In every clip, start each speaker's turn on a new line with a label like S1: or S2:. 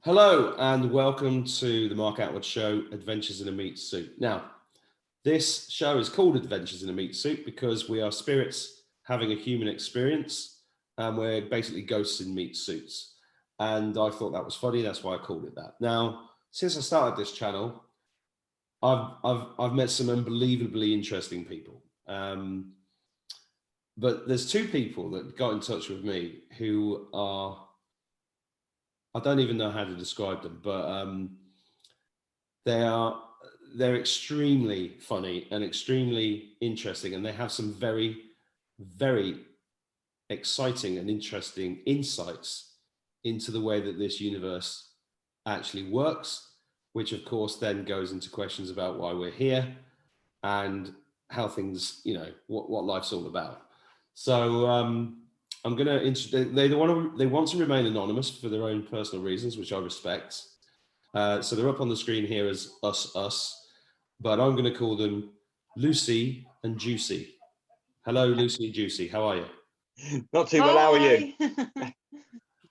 S1: Hello and welcome to the Mark Atwood Show, Adventures in a Meat Suit. Now, this show is called Adventures in a Meat Suit because we are spirits having a human experience and we're basically ghosts in meat suits. And I thought that was funny, that's why I called it that. Now, since I started this channel, I've met some unbelievably interesting people. But there's two people that got in touch with me who are, I don't even know how to describe them, but they're extremely funny and extremely interesting, and they have some very, very exciting and interesting insights into the way that this universe actually works, which of course then goes into questions about why we're here and how things, what life's all about. So I'm going to introduce, they want to remain anonymous for their own personal reasons, which I respect. So they're up on the screen here as us, but I'm going to call them Lucy and Juicy. Hello, Lucy and Juicy. How are you?
S2: Not too well. How are you?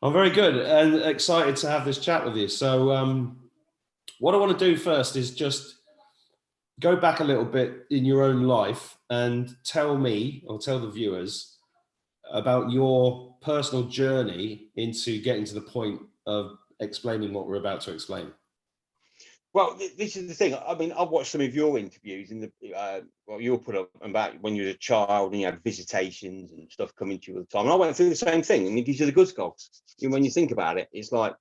S1: I'm very good and excited to have this chat with you. So what I want to do first is just go back a little bit in your own life and tell me, or tell the viewers, about your personal journey into getting to the point of explaining what we're about to explain.
S2: Well, this is the thing. I mean, I've watched some of your interviews in the you put up about when you were a child and you had visitations and stuff coming to you all the time. And I went through the same thing, and it gives you the good skulls. When you think about it, it's like,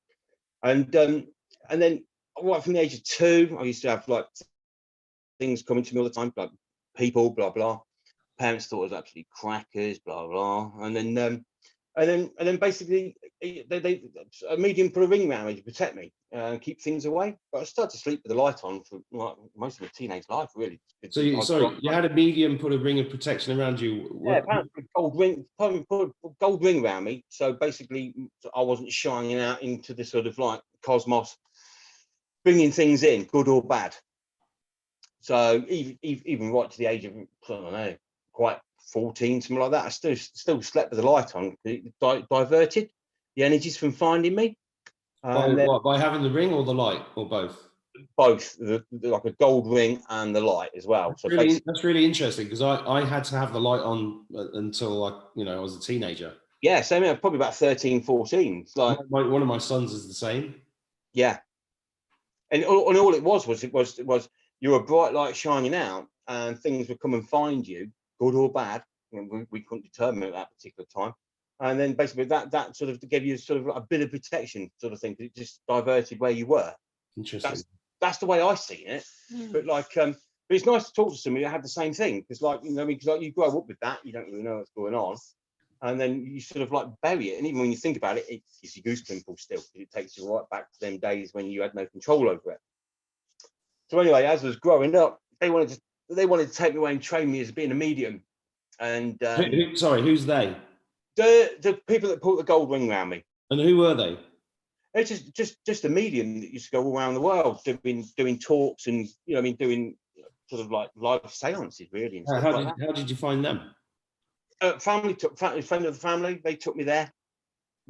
S2: and then right from the age of 2, I used to have like things coming to me all the time, like people, blah blah. Parents thought it was absolutely crackers, blah blah, and then basically a medium put a ring around me to protect me and keep things away. But I started to sleep with the light on for like most of my teenage life, really.
S1: So you had a medium put a ring of protection around you.
S2: Yeah, apparently put a gold ring around me. So basically, I wasn't shining out into the sort of like cosmos, bringing things in, good or bad. So even right to the age of, I don't know, quite 14, something like that, I still slept with the light on. It diverted the energies from finding me.
S1: By having the ring or the light, or both?
S2: Both, like a gold ring and the light as well.
S1: That's really interesting, because I had to have the light on until I was a teenager.
S2: Yeah, same here, probably about 13, 14. It's like
S1: one of my sons is the same.
S2: Yeah, and all it was you were a bright light shining out, and things would come and find you, good or bad. We couldn't determine at that particular time. And then basically that sort of gave you sort of a bit of protection sort of thing, because it just diverted where you were.
S1: Interesting.
S2: That's the way I see it. But but it's nice to talk to somebody that had the same thing, because because you grow up with that, you don't really know what's going on, and then you sort of like bury it. And even when you think about it, it gives you goose pimples still. It takes you right back to them days when you had no control over it. So anyway, as I was growing up, they wanted to take me away and train me as being a medium. And
S1: sorry, who's they?
S2: The people that put the gold ring around me.
S1: And who were they?
S2: It's just a medium that used to go all around the world doing talks and doing sort of like live seances, really. And
S1: how did you find them?
S2: Friend of the family, they took me there.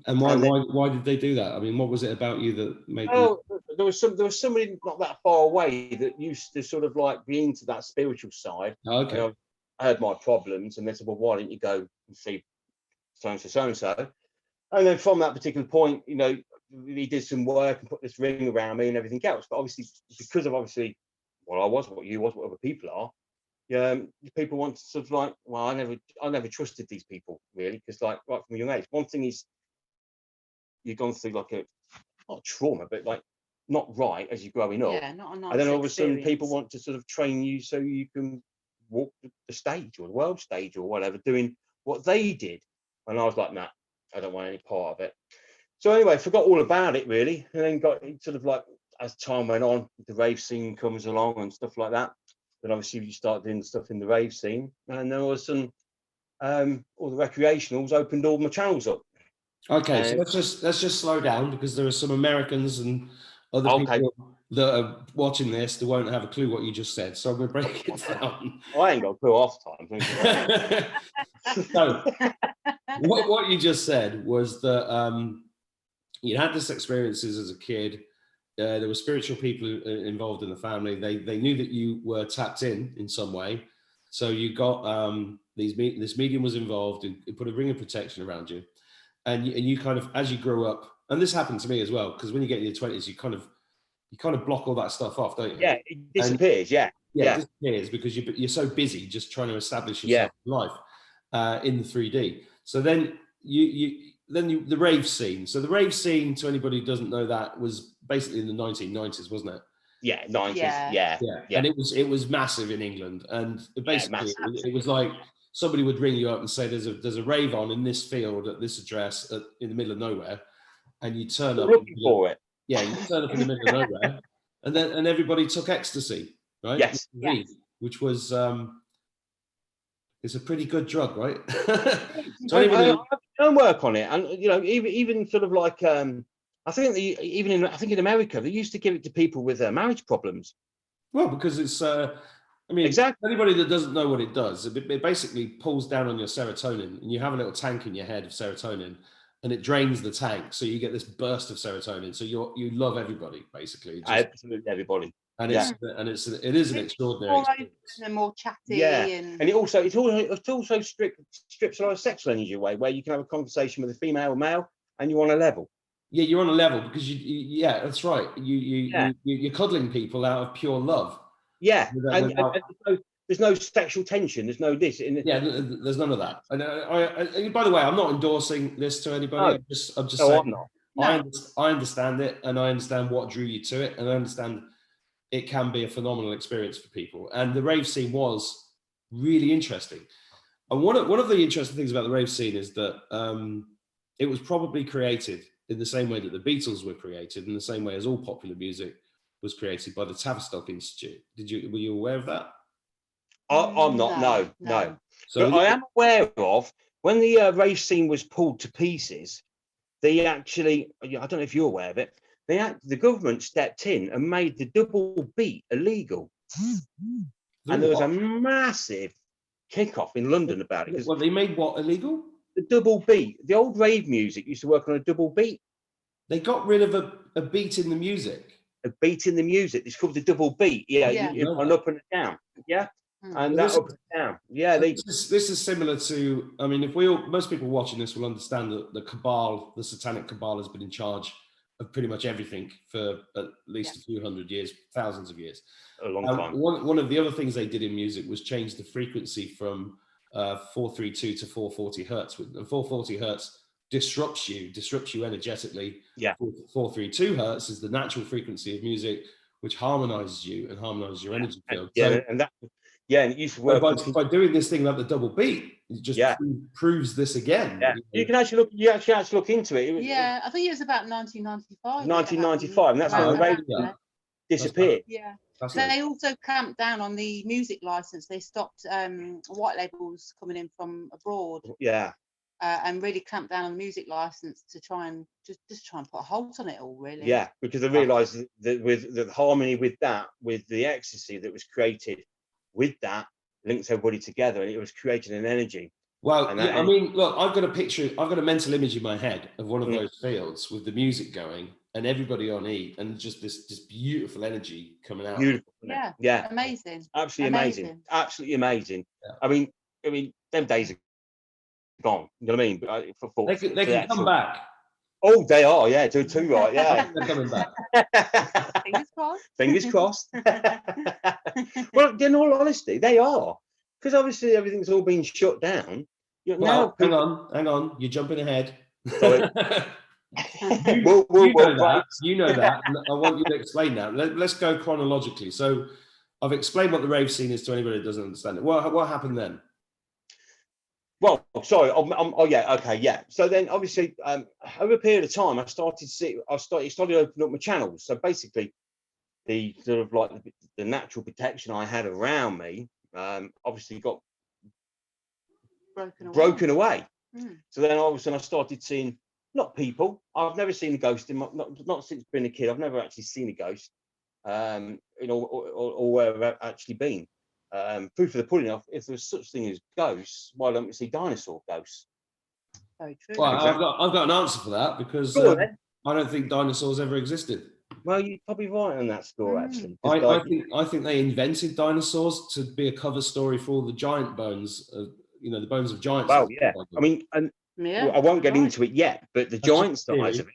S1: And why did they do that? I mean, what was it about you that made?
S2: There was somebody not that far away that used to sort of like be into that spiritual side.
S1: Oh, okay.
S2: I had my problems, and they said, "Well, why don't you go and see so and so?" And then from that particular point, he did some work and put this ring around me and everything else. But obviously, because of what I was, what you was, what other people are, people want to sort of like, well, I never trusted these people, really, because like right from a young age. One thing is, you've gone through like not trauma, but like not right as you're growing up.
S3: Yeah, not a nice
S2: and then all of a sudden,
S3: experience.
S2: people want to sort of train you so you can walk the stage or the world stage or whatever, doing what they did. And I was like, nah, I don't want any part of it. So anyway, forgot all about it, really, and then got sort of like, as time went on, the rave scene comes along and stuff like that. Then obviously you start doing stuff in the rave scene, and then all of a sudden, all the recreationals opened all my channels up.
S1: Okay, so let's just slow down, because there are some Americans and other people that are watching this that won't have a clue what you just said. So I'm going to break it down.
S2: I ain't got a clue half the time.
S1: So what you just said was that you had this experiences as a kid. There were spiritual people involved in the family. They knew that you were tapped in some way. So you got this medium was involved and it put a ring of protection around you. And you kind of, as you grow up, and this happened to me as well, because when you get in your 20s, you kind of block all that stuff off, don't you?
S2: Yeah, it disappears.
S1: It disappears because you're so busy just trying to establish yourself in life in the 3D. So then the rave scene. So the rave scene, to anybody who doesn't know, that was basically in the 1990s, wasn't it?
S2: Yeah, 90s. Yeah.
S1: And it was massive in England, and basically it was like somebody would ring you up and say there's a rave on in this field at this address in the middle of nowhere, and you turn up
S2: looking for it.
S1: Yeah, you turn up in the middle of nowhere, and everybody took ecstasy, right?
S2: Yes.
S1: Which was it's a pretty good drug, right?
S2: So I've done work on it, and even sort of like I think in America they used to give it to people with marriage problems.
S1: Well, because it's
S2: exactly.
S1: Anybody that doesn't know what it does, it basically pulls down on your serotonin, and you have a little tank in your head of serotonin, and it drains the tank, so you get this burst of serotonin. So you love everybody, basically.
S2: Absolutely everybody.
S1: And it is an extraordinary experience.
S3: And more chatty. And
S2: it also strips a lot of sexual energy away, where you can have a conversation with a female or male, and you're on a level.
S1: Yeah, you're on a level because that's right. You're cuddling people out of pure love.
S2: Yeah, and there's no sexual tension. There's no this.
S1: There's none of that. And by the way, I'm not endorsing this to anybody.
S2: No.
S1: I'm just saying.
S2: I'm not.
S1: No. I understand it, and I understand what drew you to it, and I understand it can be a phenomenal experience for people. And the rave scene was really interesting. And one of the interesting things about the rave scene is that it was probably created in the same way that the Beatles were created, in the same way as all popular music was created, by the Tavistock Institute. Were you aware of that?
S2: I'm not. No. So I am aware of when the rave scene was pulled to pieces. They actually, I don't know if you're aware of it. The government stepped in and made the double beat illegal, and there was a massive kick-off in London about it.
S1: Well, they made what illegal?
S2: The double beat. The old rave music used to work on a double beat.
S1: They got rid of a beat in the music.
S2: A beat in the music. It's called the double beat. Yeah. An up and a down. Yeah. And that up and down. Yeah.
S1: This is similar to. I mean, most people watching this will understand that the cabal, the satanic cabal, has been in charge of pretty much everything for at least a few hundred years, thousands of years.
S2: A long time.
S1: One of the other things they did in music was change the frequency from 432 to 440 hertz. And 440 hertz disrupts you energetically.
S2: Yeah.
S1: 432 hertz is the natural frequency of music, which harmonizes you and harmonizes your energy field.
S2: And it used to work
S1: by doing this thing like the double beat. It just proves this again.
S2: Yeah. You can actually look into it.
S3: I think it was about 1995.
S2: 1995, and that's when the radio disappeared.
S3: Yeah. They also clamped down on the music license. They stopped white labels coming in from abroad.
S2: Yeah.
S3: And really clamped down on the music license to try and just try and put a halt on it all, really.
S2: Yeah, because they realised that with the harmony with the ecstasy that was created with that, links everybody together, and it was creating an energy.
S1: Well, I mean, look, I've got a mental image in my head of one of those fields with the music going and everybody on E, and just this beautiful energy coming out.
S2: Beautiful.
S3: Yeah. Amazing.
S2: Absolutely amazing. Absolutely amazing. Yeah. I mean, them days are gone. You know what I mean?
S1: They can come back.
S2: Oh, they are. Yeah, too right. Yeah,
S1: they're coming back.
S3: Fingers crossed.
S2: Fingers crossed. Well, in all honesty, they are, because obviously everything's all been shut down.
S1: Hang on. You're jumping ahead.
S2: Sorry.
S1: You know that. And I want you to explain that. Let's go chronologically. So I've explained what the rave scene is to anybody that doesn't understand it. What happened then?
S2: Well, sorry. So then, obviously, over a period of time, I started opening up my channels. So basically, the sort of like the natural protection I had around me, obviously got broken away. So then, all of a sudden, I started seeing not people. I've never seen a ghost not since being a kid. I've never actually seen a ghost, or where I've actually been. Proof of the pudding, if there's such thing as ghosts, why don't we see dinosaur ghosts?
S3: Very true.
S1: Well, I've got an answer for that, because I don't think dinosaurs ever existed.
S2: Well, you're probably right on that score, actually. 'cause,
S1: I
S2: like,
S1: think they invented dinosaurs to be a cover story for all the giant bones, you know, the bones of giants.
S2: well, yeah. I mean, and
S3: Yeah,
S2: I won't get
S3: right.
S2: into it yet, but the
S1: That's just
S2: giant size
S1: theory.
S2: of it,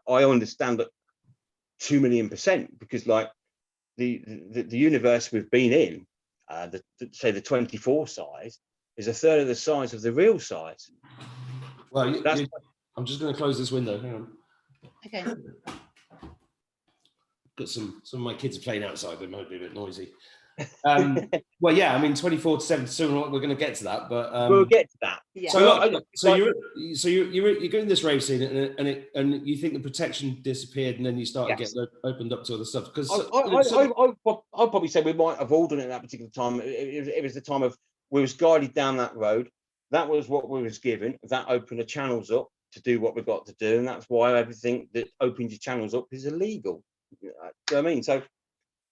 S2: I understand that 2 million %, because like the universe we've been in, say the 24 size, is a third of the size of the real size.
S1: Well,
S2: That's
S1: I'm just going to close this window. Hang on.
S3: Okay.
S1: Got some of my kids are playing outside. They might be a bit noisy. Well, yeah, I mean, 24 to 72. We're going to get to that, but
S2: we'll get to that.
S3: Yeah.
S1: So you're going this rave scene, and you think the protection disappeared, and then you started
S2: Yes.
S1: getting opened up to other stuff. Because
S2: I'd probably say we might have all done it at that particular time. It was the time of we was guided down that road. That was what we was given. That opened the channels up to do what we've got to do, and that's why everything that opens your channels up is illegal. You know what I mean? So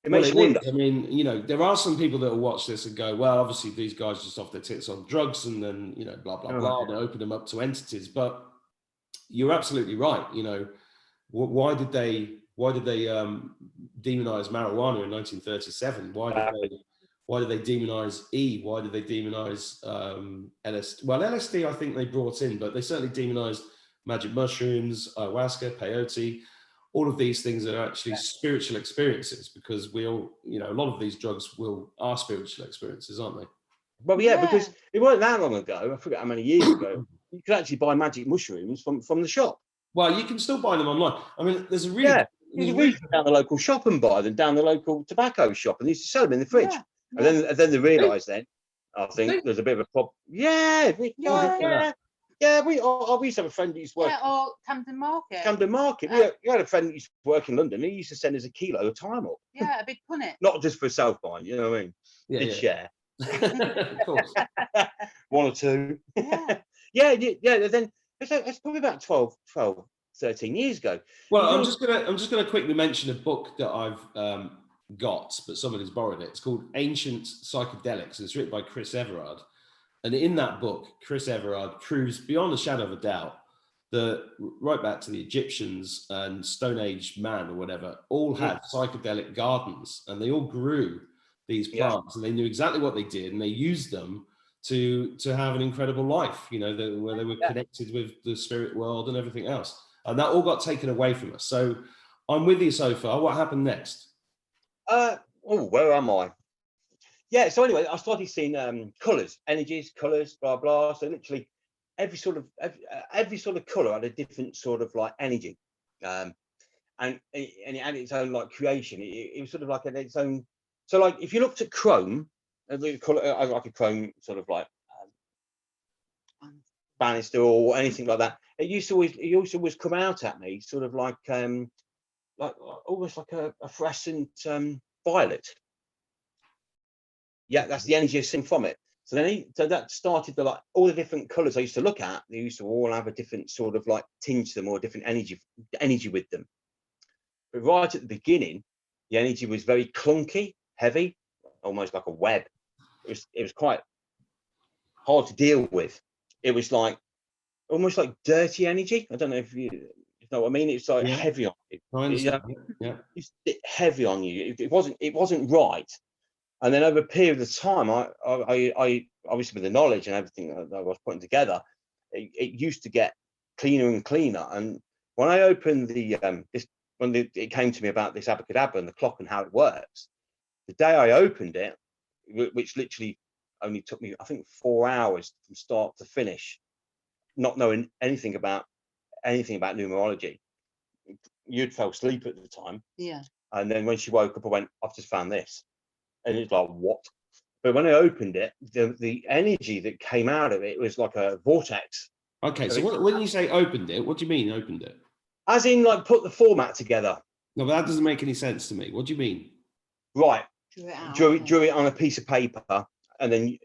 S2: it makes you wonder.
S1: I mean, you know, there are some people that will watch this and go, well, obviously these guys just off their tits on drugs, and then, you know, blah blah blah, and open them up to entities. But you're absolutely right. You know, why did they demonize marijuana in 1937? Why did they demonize E? Why did they demonize LSD? Well, LSD I think they brought in, but they certainly demonized magic mushrooms, ayahuasca, peyote. All of these things are actually spiritual experiences, because we all, you know, a lot of these drugs are spiritual experiences, aren't they?
S2: Well, yeah, because it wasn't that long ago. I forget how many years ago. You could actually buy magic mushrooms from the shop.
S1: Well, you can still buy them online. I mean, there's a really
S2: you can reach down the local shop and buy them, down the local tobacco shop, and they used to sell them in the fridge. And then they realised then, I think there's a bit of a problem. Yeah. We used to have a friend who used to work.
S3: Yeah, or Camden Market.
S2: Camden Market. We had a friend who used to work in London. He used to send us a kilo of time up.
S3: Yeah, a big punnet.
S2: Not just for self-buying, you know what I mean? Did share.
S1: Of course.
S2: 1 or 2.
S3: Yeah.
S2: Then it's probably about 12, 13 years ago.
S1: Well, I'm just gonna quickly mention a book that I've got, but somebody's borrowed it. It's called Ancient Psychedelics. It's written by Chris Everard. And in that book, Chris Everard proves beyond a shadow of a doubt that right back to the Egyptians and Stone Age man or whatever, all had psychedelic gardens, and they all grew these plants, and they knew exactly what they did, and they used them to have an incredible life, you know, where they were connected with the spirit world and everything else. And that all got taken away from us. So I'm with you so far. What happened next?
S2: Where am I? Yeah, so anyway, I started seeing colours, energies, colours, blah blah. So literally, every sort of colour had a different sort of like energy, and it had its own like creation. It was sort of like its own. So like, if you looked at chrome, the colour like a chrome sort of like banister or anything like that, it used to always come out at me sort of like almost like a fluorescent violet. Yeah, that's the energy I seen from it. So then that started the, like, all the different colours I used to look at. They used to all have a different sort of like tinge to them, or different energy with them. But right at the beginning, the energy was very clunky, heavy, almost like a web. It was quite hard to deal with. It was like almost like dirty energy. I don't know if you know what I mean. It's like heavy on you. It's heavy on you. It wasn't right. And then over a period of time, I obviously with the knowledge and everything that I was putting together, it used to get cleaner and cleaner. And when I opened it came to me about this Abracadabra and the clock and how it works, the day I opened it, which literally only took me, I think, 4 hours from start to finish, not knowing anything about numerology. You'd fell asleep at the time.
S3: Yeah.
S2: And then when she woke up, I went, I've just found this. And it's like, what? But when I opened it, the energy that came out of it was like a vortex.
S1: Okay, so when you say opened it, what do you mean opened it?
S2: As in, like, put the format together.
S1: No, but that doesn't make any sense to me. What do you mean?
S2: Right.
S3: Drew
S2: it on a piece of paper, and then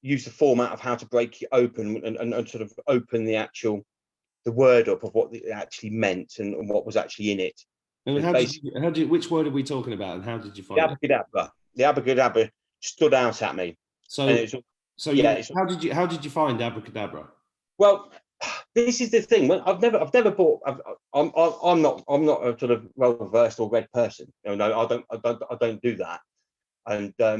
S2: use the format of how to break it open and sort of open the word up of what it actually meant and what was actually in it.
S1: And which word are we talking about, and how did you find it?
S2: The Abracadabra stood out at me.
S1: How did you find Abracadabra?
S2: Well, this is the thing. When I've never bought. I'm not a sort of well versed or read person. You know, I don't do that. And I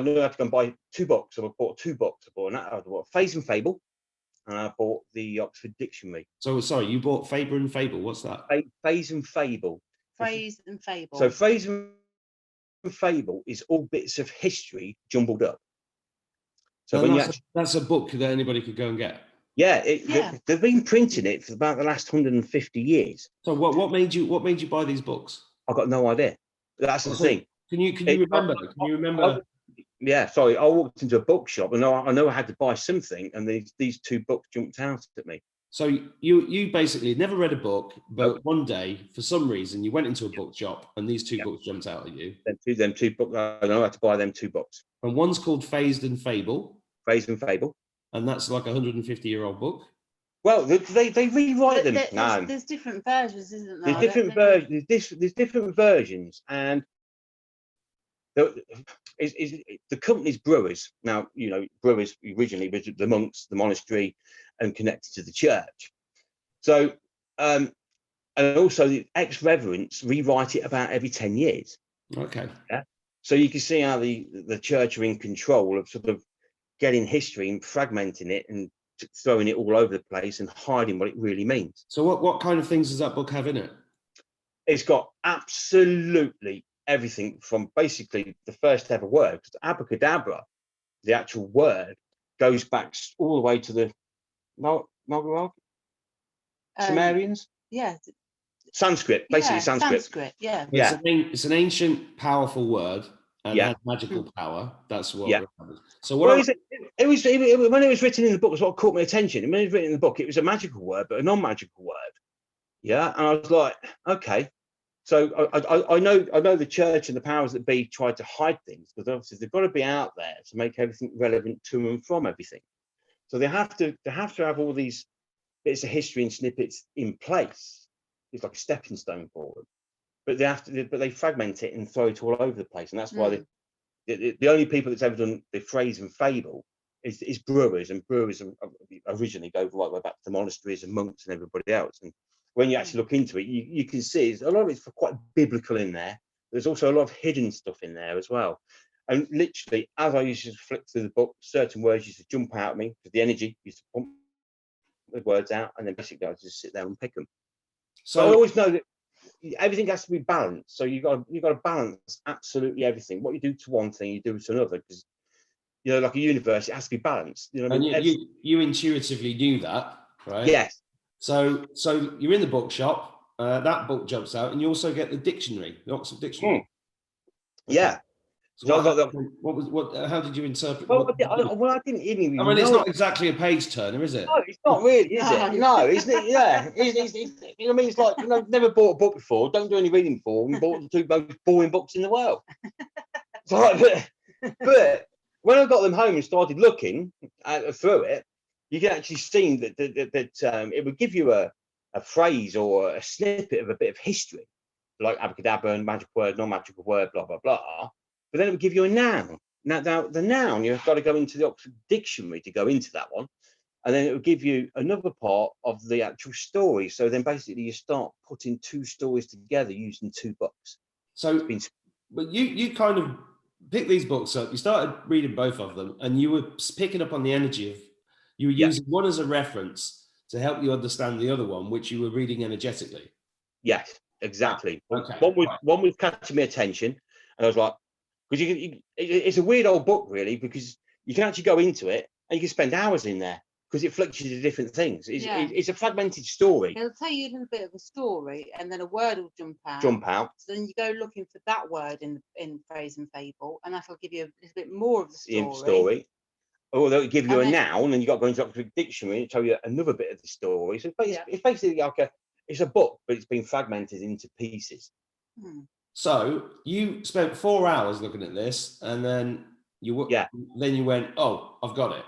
S2: knew I had to go and buy 2 books. So I bought 2 books. I bought Phase and Fable, and I bought the Oxford Dictionary.
S1: So sorry, you bought Faber and Fable. What's that?
S2: Phase and Fable.
S3: Phrase and fable.
S2: So Phrase and Fable is all bits of history jumbled up. So when
S1: that's a book that anybody could go and get.
S2: Yeah, they've been printing it for about the last 150 years.
S1: So what made you buy these books?
S2: I've got no idea. That's the thing.
S1: Can you remember? Can you remember?
S2: Yeah, sorry. I walked into a bookshop and I know I had to buy something, and these 2 books jumped out at me.
S1: So you basically never read a book, but one day, for some reason, you went into a bookshop and these 2 books jumped out at you.
S2: Them two books. I know I had to buy them 2 books.
S1: And one's called Phased and Fable.
S2: Phase and Fable.
S1: And that's like a 150-year-old book.
S2: Well, they rewrite them now.
S3: There's different versions, isn't there?
S2: There's different versions, and the company's brewers. Now, you know, brewers originally was the monks, the monastery, and connected to the church. So, and also the ex-reverends rewrite it about every 10 years.
S1: Okay.
S2: Yeah. So you can see how the church are in control of sort of getting history and fragmenting it and throwing it all over the place and hiding what it really means.
S1: So what kind of things does that book have in it?
S2: It's got absolutely everything from basically the first ever word. Abracadabra, the actual word, goes back all the way to the Sumerians.
S3: Yeah.
S2: Sanskrit, basically Sanskrit.
S3: Yeah.
S1: It's an ancient, powerful word. And has magical power. That's what.
S2: Yeah.
S1: So what?
S2: It was when it was written in the book. Was what caught my attention. When it was written in the book, it was a magical word, but a non-magical word. Yeah, and I was like, okay. So I know the church and the powers that be tried to hide things, because obviously they've got to be out there to make everything relevant to and from everything. So they have to have all these bits of history and snippets in place. It's like a stepping stone for them. But they fragment it and throw it all over the place, and that's why the only people that's ever done the Phrase and Fable is brewers, and brewers originally go right way back to the monasteries and monks and everybody else. And when you actually look into it, you can see a lot of it's quite biblical in there. There's also a lot of hidden stuff in there as well. And literally, as I used to flip through the book, certain words used to jump out at me because the energy used to pump the words out, and then basically I just sit there and pick them. So I always know that everything has to be balanced. So you've got to balance absolutely everything. What you do to one thing, you do to another, because you know, like a universe, it has to be balanced. You know,
S1: and you intuitively knew that, right?
S2: Yes.
S1: So you're in the bookshop. That book jumps out, and you also get the dictionary, the Oxford Dictionary.
S2: Okay. Yeah.
S1: So how did you interpret?
S2: Well, I didn't even.
S1: I mean, it's not exactly a page turner, is it?
S2: No, it's not really, is it? No, isn't it? Yeah, it's you know, I mean, it's like, you know, never bought a book before. Don't do any reading before. And bought the 2 most boring books in the world. But when I got them home and started looking through it, you can actually see that it would give you a phrase or a snippet of a bit of history, like abracadabra and magic word, non-magical word, blah blah blah. But then it would give you a noun. Now the noun, you've got to go into the Oxford Dictionary to go into that one. And then it will give you another part of the actual story. So then basically you start putting 2 stories together using 2 books.
S1: So, but you kind of picked these books up, you started reading both of them, and you were picking up on the energy of, you were using one as a reference to help you understand the other one, which you were reading energetically.
S2: Yes, exactly.
S1: Okay.
S2: One was catching my attention, and I was like, because it's a weird old book, really, because you can actually go into it and you can spend hours in there because it flicks you to different things. It's a fragmented story.
S3: It'll tell you a little bit of a story, and then a word will jump out. So then you go looking for that word in Phrase and Fable, and that'll give you a little bit more of the story.
S2: Or they'll give you a noun, and you got to go into Oxford Dictionary and tell you another bit of the story. So it's basically like it's a book, but it's been fragmented into pieces.
S1: So you spent 4 hours looking at this, and then you went, oh, I've got it.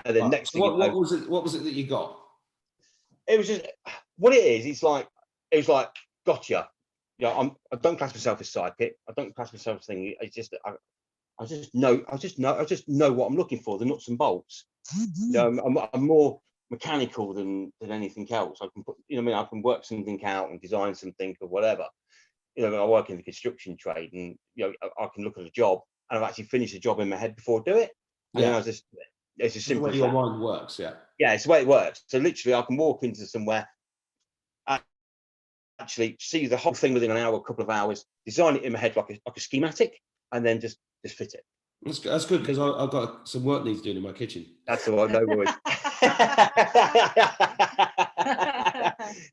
S1: And then next thing, what was it that you got?
S2: It was just what it is. It's like gotcha. Yeah, I don't class myself as sidekick. I don't class myself as thing. It's just I just know what I'm looking for, the nuts and bolts. I'm more mechanical than anything else. I can put, I can work something out and design something or whatever. I work in the construction trade, and I can look at a job and I've actually finished the job in my head before I do it. And then it's as simple as
S1: your mind works.
S2: Yeah, it's the way it works. So literally, I can walk into somewhere, actually see the whole thing within an hour, a couple of hours, design it in my head like a schematic, and then just fit it.
S1: That's good, because I've got some work needs doing in my kitchen.
S2: That's all right, no worries.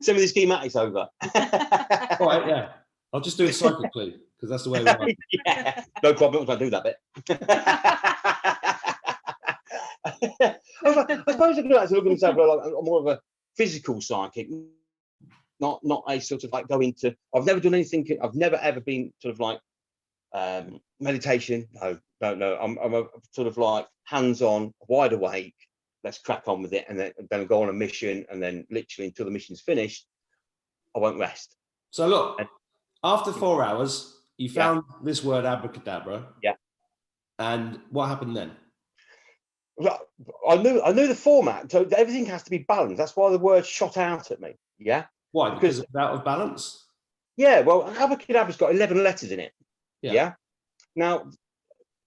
S2: Some of the schematics over.
S1: All right, yeah. I'll just do it cyclically, because that's the way we are.
S2: Yeah, no problem. I'll do that bit. I suppose I could actually look at myself like I'm more of a physical psychic, not a sort of like go into. I've never done anything. I've never ever been sort of like meditation. No. I'm a sort of like hands-on, wide awake. Let's crack on with it, and then go on a mission, and then literally until the mission's finished, I won't rest.
S1: So look, after 4 hours, you found this word abracadabra.
S2: Yeah.
S1: And what happened then?
S2: I knew the format, so everything has to be balanced. That's why the word shot out at me. Yeah.
S1: Why? Because it's out of balance?
S2: Yeah. Well, abracadabra's got 11 letters in it. Yeah. Now,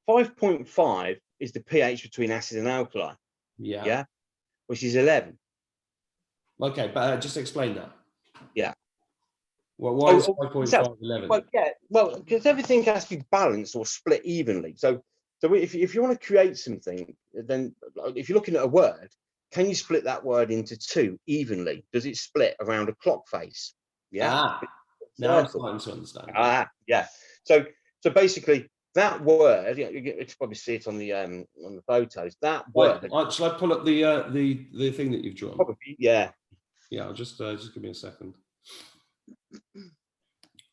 S2: 5.5 is the pH between acid and alkali.
S1: Yeah.
S2: Yeah. Which is 11.
S1: Okay, but just explain that.
S2: Yeah.
S1: Well, why is 5.5 11?
S2: Well, yeah. Well, because everything has to be balanced or split evenly. So if you want to create something, then if you're looking at a word, can you split that word into two evenly? Does it split around a clock face? Yeah.
S1: Now I'm starting to understand.
S2: Yeah. So basically, that word, you can probably see it on the photos. That word.
S1: Shall I pull up the thing that you've drawn?
S2: Probably, yeah.
S1: Yeah. I'll just give me a second.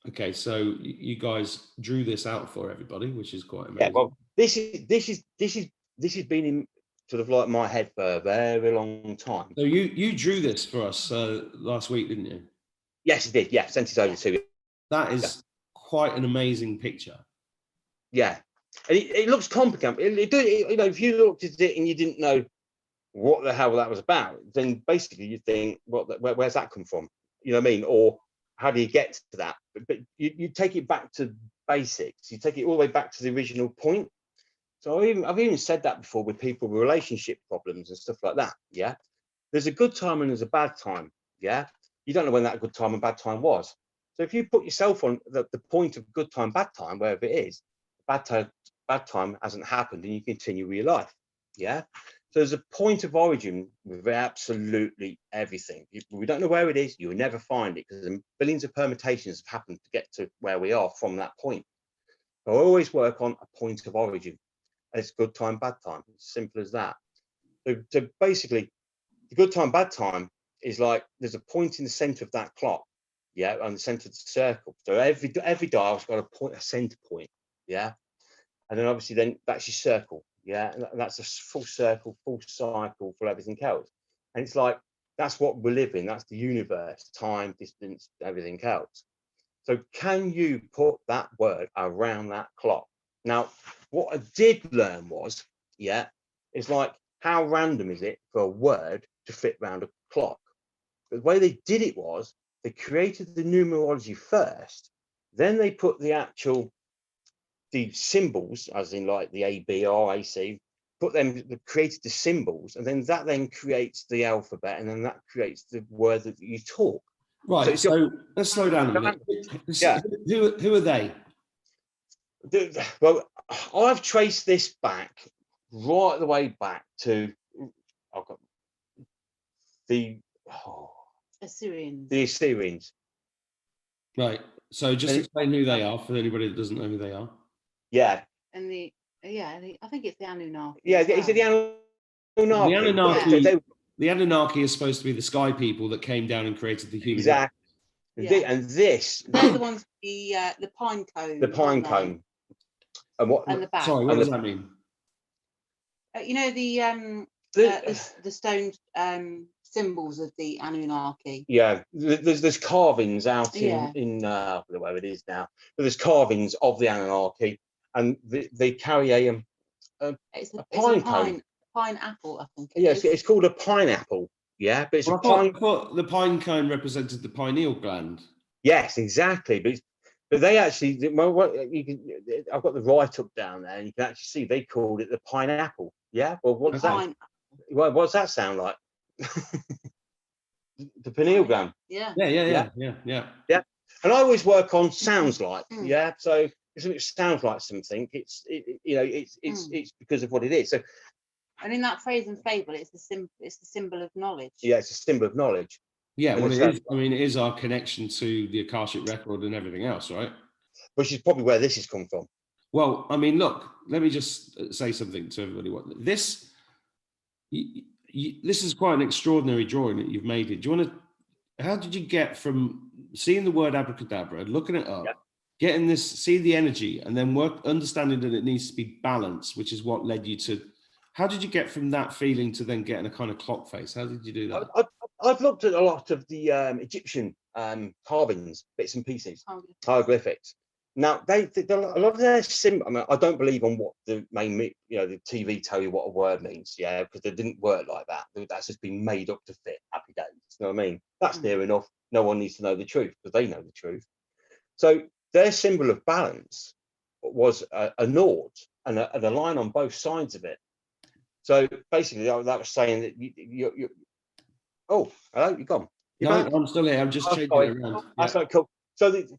S1: Okay, so you guys drew this out for everybody, which is quite amazing.
S2: Yeah. Well, this has been in sort of like my head for a very long time.
S1: So you drew this for us last week, didn't you?
S2: Yes, it did. Yeah, sent it over to you.
S1: That is quite an amazing picture.
S2: Yeah, and it looks complicated. If you looked at it and you didn't know what the hell that was about, then basically you think, where's that come from? You know what I mean? Or how do you get to that? But you take it back to basics. You take it all the way back to the original point. So I've even said that before with people with relationship problems and stuff like that. Yeah, there's a good time and there's a bad time. Yeah, you don't know when that good time and bad time was. So if you put yourself on the point of good time, bad time, wherever it is, bad time hasn't happened, and you continue with your life. Yeah. So there's a point of origin with absolutely everything. We don't know where it is. You will never find it because billions of permutations have happened to get to where we are from that point. So I always work on a point of origin. It's good time, bad time. It's simple as that. So basically, the good time, bad time is like there's a point in the center of that clock. Yeah, on the center of the circle. So every dial's got a center point. Yeah. And then obviously then that's your circle. Yeah. And that's a full circle, full cycle for everything else. And it's like, that's what we live in. That's the universe, time, distance, everything else. So can you put that word around that clock? Now, what I did learn was, it's like, how random is it for a word to fit around a clock? But the way they did it was, they created the numerology first, then they put the symbols, as in like the A, B, R, A, C, created the symbols, and then that creates the alphabet, and then that creates the word that you talk.
S1: Right. So let's slow down a bit.
S2: Yeah.
S1: Who are they?
S2: Well, I've traced this back right the way back to the
S3: Assyrians.
S2: The Assyrians.
S1: Right. So just explain who they are for anybody that doesn't know who they are.
S2: Yeah.
S3: And I think it's the Annunaki.
S2: Yeah, is it the Annunaki?
S1: The Annunaki is supposed to be the sky people that came down and created the human.
S2: Exactly. Yeah. And they're
S3: the ones, the pine cone.
S2: The pine cone. And what?
S3: And the back.
S1: Sorry, what does that mean?
S3: The stone symbols of the Annunaki.
S2: Yeah, there's carvings out in where it is now. But there's carvings of the Annunaki, and they carry a pine cone.
S3: pineapple, I think.
S2: Yes, it's called a pineapple. Yeah, but it's
S1: Well,
S2: a pine.
S1: I thought the pine cone represented the pineal gland.
S2: Yes, exactly. But they actually, I've got the write-up down there, and you can actually see they called it the pineapple. Yeah. Well, what's that? Well, what's that sound like? The pineal gland.
S3: Yeah.
S2: Yeah. And I always work on sounds like. Yeah. So if it sounds like something, it's because of what it is. So.
S3: And in that phrase and fable, it's the symbol of knowledge.
S2: Yeah, it's a symbol of knowledge.
S1: Yeah, well, it is. I mean, it is our connection to the Akashic record and everything else, right?
S2: Which is probably where this has come from.
S1: Well, I mean, look, let me just say something to everybody. This is quite an extraordinary drawing that you've made. Do you want to? How did you get from seeing the word abracadabra, looking it up, getting this, see the energy, and then understanding that it needs to be balanced, which is what led you to? How did you get from that feeling to then getting a kind of clock face? How did you do that?
S2: I've looked at a lot of the Egyptian carvings, bits and pieces, hieroglyphics. Now, a lot of their symbol. I mean, I don't believe on what the main, the TV tell you what a word means, because they didn't work like that. That's just been made up to fit happy days. You know what I mean? That's near enough. No one needs to know the truth because they know the truth. So their symbol of balance was a naught and a line on both sides of it. So basically, that was saying that you. Oh, hello, you're gone.
S1: No, I'm still here. I'm just changing it around.
S2: That's not cool. So you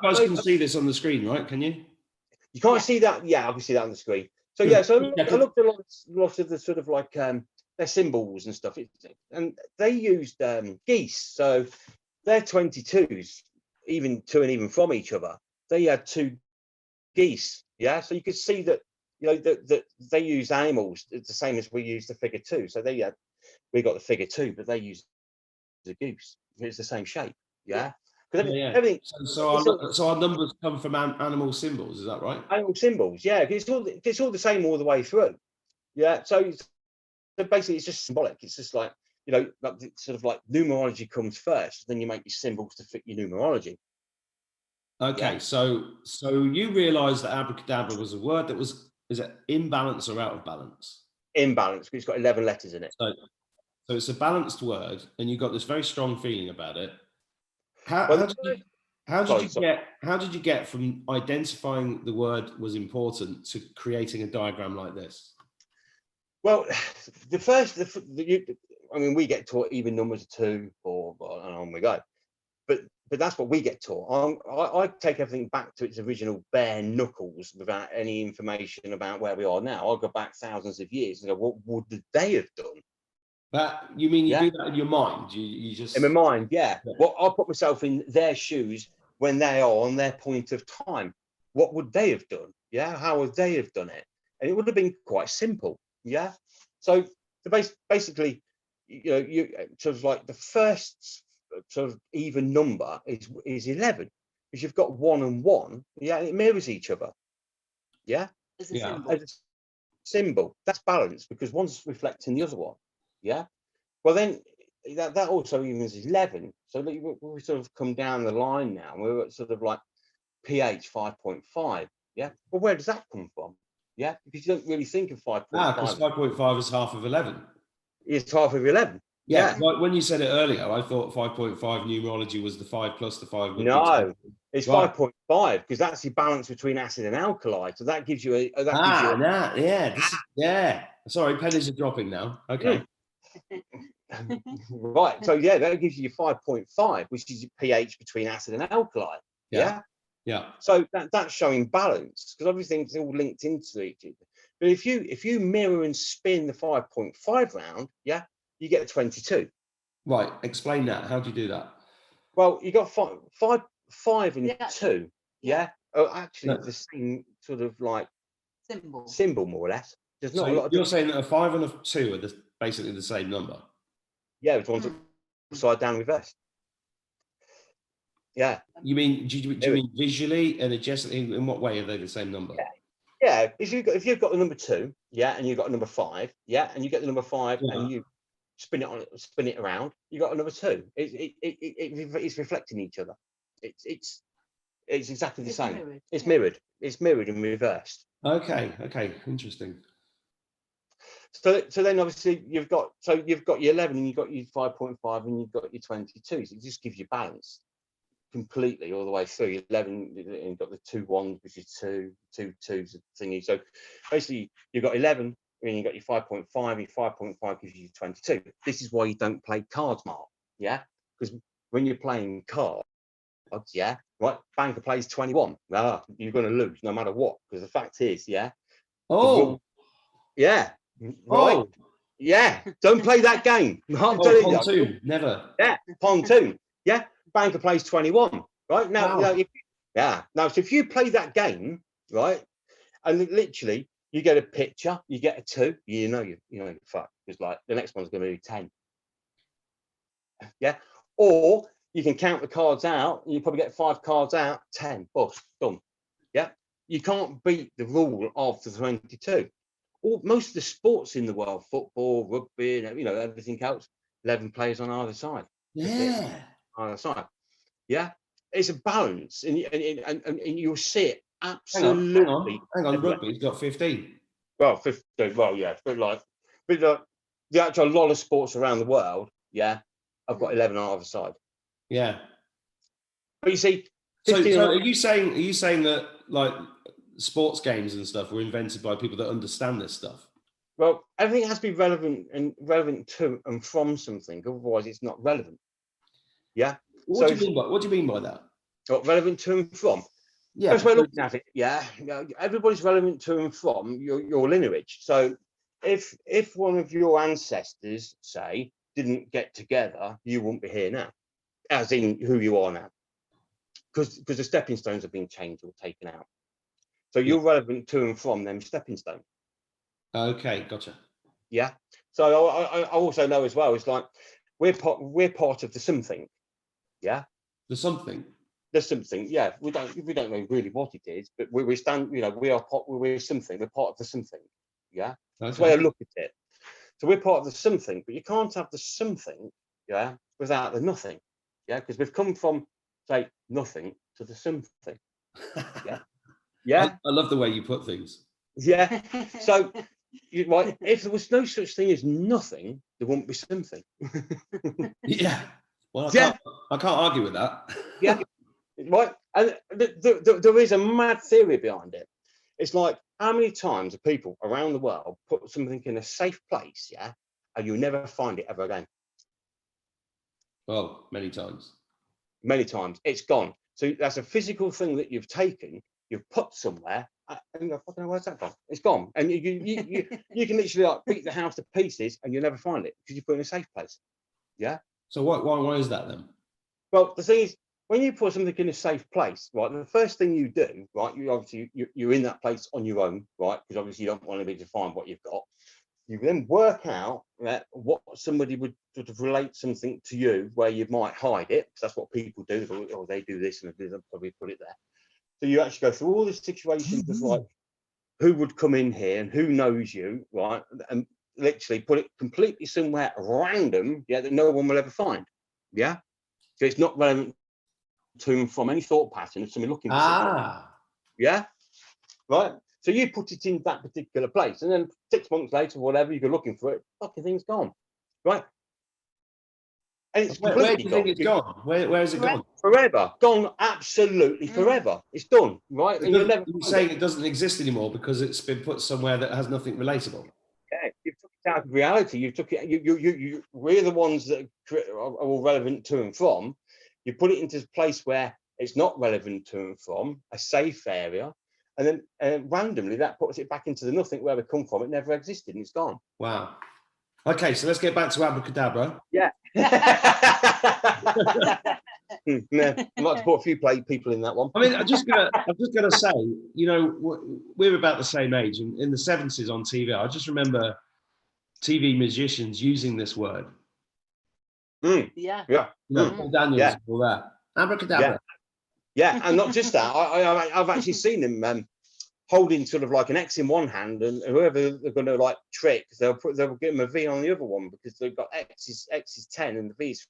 S1: guys can see this on the screen, right? Can you?
S2: You can't see that. Yeah, I can see that on the screen. So yeah, so I looked at a lot of the sort of like their symbols and stuff, and they used geese. So their 22s, even to and even from each other, they had 2 geese. Yeah, so you could see that. That they use animals the same as we use the figure 2. So we got the figure 2, but they use the goose. It's the same shape. Yeah. Everything.
S1: So our numbers come from animal symbols. Is that right?
S2: Animal symbols. Yeah. It's all the same all the way through. Yeah. So basically, it's just symbolic. It's just like sort of like numerology comes first, then you make your symbols to fit your numerology.
S1: Okay. Yeah. So you realised that abracadabra was a word that was. Is it in balance or out of balance?
S2: In balance, because it's got 11 letters in it.
S1: So it's a balanced word, and you got this very strong feeling about it. How did you get from identifying the word was important to creating a diagram like this?
S2: Well, I mean, we get taught even numbers of 2, 4, and on we go. But that's what we get taught. I take everything back to its original bare knuckles without any information about where we are now. I'll go back thousands of years and go, what would they have done?
S1: That you mean you do that in your mind? You just
S2: in my mind, yeah. Well, I'll put myself in their shoes when they are on their point of time. What would they have done? Yeah, how would they have done it? And it would have been quite simple. Yeah. So basically, you sort of like the first sort of even number is 11 because you've got 1 and 1. Yeah, and it mirrors each other. Yeah.
S3: As a symbol.
S2: As a symbol. That's balance because one's reflecting the other one. Yeah. Well, then that also evens 11. So we sort of come down the line now. We're at sort of like pH 5.5. Yeah. Well, where does that come from? Yeah, because you don't really think of 5.5.
S1: Because 5.5 is half of 11.
S2: It's half of 11.
S1: Yeah. Like when you said it earlier, I thought 5.5 numerology was the 5 plus the 5.
S2: No, it's 5.5 because that's the balance between acid and alkali. So that gives you
S1: Sorry, pennies are dropping now. Okay.
S2: Right. So yeah, that gives you 5.5, which is your pH between acid and alkali. Yeah. So that's showing balance because everything's all linked into each other. But if you mirror and spin the 5.5 round, you get a 22.
S1: Right. Explain that. How do you do that?
S2: Well, you got 5 and 2. Yeah. Oh, actually, the same sort of like symbol more or less. There's not a lot.
S1: You're saying that a 5 and a 2 are basically the same number.
S2: Yeah, it's one's upside down reversed. Yeah.
S1: Do you mean visually, energetically? In what way are they the same number?
S2: Yeah. If you've got the number 2, and you've got a number 5, and you get the number 5 and you spin it around, you got a number 2. It's reflecting each other. It's exactly the same.
S3: Mirrored.
S2: It's mirrored. It's mirrored and reversed.
S1: Okay. Interesting.
S2: So then obviously you've got your 11 and you've got your 5.5 and you've got your 22. So it just gives you balance completely all the way through. 11 and you've got the 2 1s, which is 2 2s thingy. So basically you've got 11 and you've got your 5.5. Your 5.5 gives you 22. This is why you don't play cards, Mark. Yeah, because when you're playing cards, yeah, right, banker plays 21. You're going to lose no matter what, because the fact is, yeah. Yeah, right.
S1: Oh.
S2: Yeah, don't play that game. I'm telling you.
S1: Pontoon, never.
S2: Yeah, pontoon. Yeah, banker plays 21. Right now,
S1: Wow.
S2: now, so if you play that game, right, and literally you get a picture, you get a 2, you're fucked, because like the next one's going to be 10. Yeah, or you can count the cards out, and you probably get 5 cards out, 10, bust, done. Yeah, you can't beat the rule of the 22. Most of the sports in the world, football, rugby, everything else, 11 players on either side.
S1: Yeah.
S2: Either side. Yeah, it's a balance, and you'll see it absolutely.
S1: Hang on. Rugby's got 15.
S2: Well, 15. Well, yeah, but the actual lot of sports around the world, yeah, I've got 11 on either side.
S1: Yeah.
S2: But you see,
S1: so are you saying that like sports games and stuff were invented by people that understand this stuff?
S2: Well, everything has to be relevant to and from something, otherwise it's not relevant. Yeah.
S1: What do you mean by that?
S2: What, relevant to and from?
S1: Yeah.
S2: That's way of looking at it. Yeah. Everybody's relevant to and from your lineage. So if one of your ancestors, say, didn't get together, you wouldn't be here now, as in who you are now, because the stepping stones have been changed or taken out. So you're relevant to and from them stepping stones.
S1: Okay, gotcha.
S2: Yeah. So I also know as well, it's like we're part of the something. Yeah.
S1: The something.
S2: There's something. Yeah. We don't know really what it is, but we're something. We're part of the something. Yeah. Okay. That's the way I look at it. So we're part of the something, but you can't have the something, yeah, without the nothing. Yeah, because we've come from, say, nothing to the something. Yeah. Yeah.
S1: I love the way you put things.
S2: Yeah. So right, if there was no such thing as nothing, there wouldn't be something.
S1: Yeah. Well, I can't argue with that.
S2: Yeah. Right. And there is a mad theory behind it. It's like, how many times have people around the world put something in a safe place, yeah, and you'll never find it ever again?
S1: Well, many times. Many
S2: times. It's gone. So that's a physical thing that you've taken, you've put somewhere, and you go, fucking, where's that gone? It's gone. And you can literally like beat the house to pieces and you'll never find it because you put it in a safe place. Yeah.
S1: So why is that then?
S2: Well, the thing is, when you put something in a safe place, right, the first thing you do, right, you're in that place on your own, right, because obviously you don't want to be defined what you've got. You then work out what somebody would sort of relate something to you where you might hide it, because that's what people do, or they do this and they'll probably put it there. So you actually go through all the situations of like who would come in here and who knows you, right, and literally put it completely somewhere random, yeah, that no one will ever find. Yeah. So it's not relevant to and from any thought pattern of somebody looking for something. Yeah. Right. So you put it in that particular place, and then 6 months later, whatever, you go looking for it, fucking thing's gone. Right. And it's
S1: where do you think it's gone? Where is it gone?
S2: Forever. Gone absolutely forever. It's done. Right. And
S1: you're saying it doesn't exist anymore because it's been put somewhere that has nothing relatable.
S2: Yeah, you took it out of reality. You took it. We're the ones that are all relevant to and from. You put it into a place where it's not relevant to and from, a safe area, and then randomly that puts it back into the nothing where we come from. It never existed and it's gone.
S1: Wow. Okay, so let's get back to Abracadabra.
S2: Yeah. No, I'd like to put a few people in that one.
S1: I mean, I'm just gonna say, we're about the same age, and in the 70s on TV, I just remember TV magicians using this word.
S3: Yeah.
S1: Paul Daniels, all that. Abracadabra.
S2: Yeah, and not just that. I've actually seen him holding sort of like an X in one hand, and whoever they're going to like trick, they'll give him a V on the other one because they've got X is 10 and the V is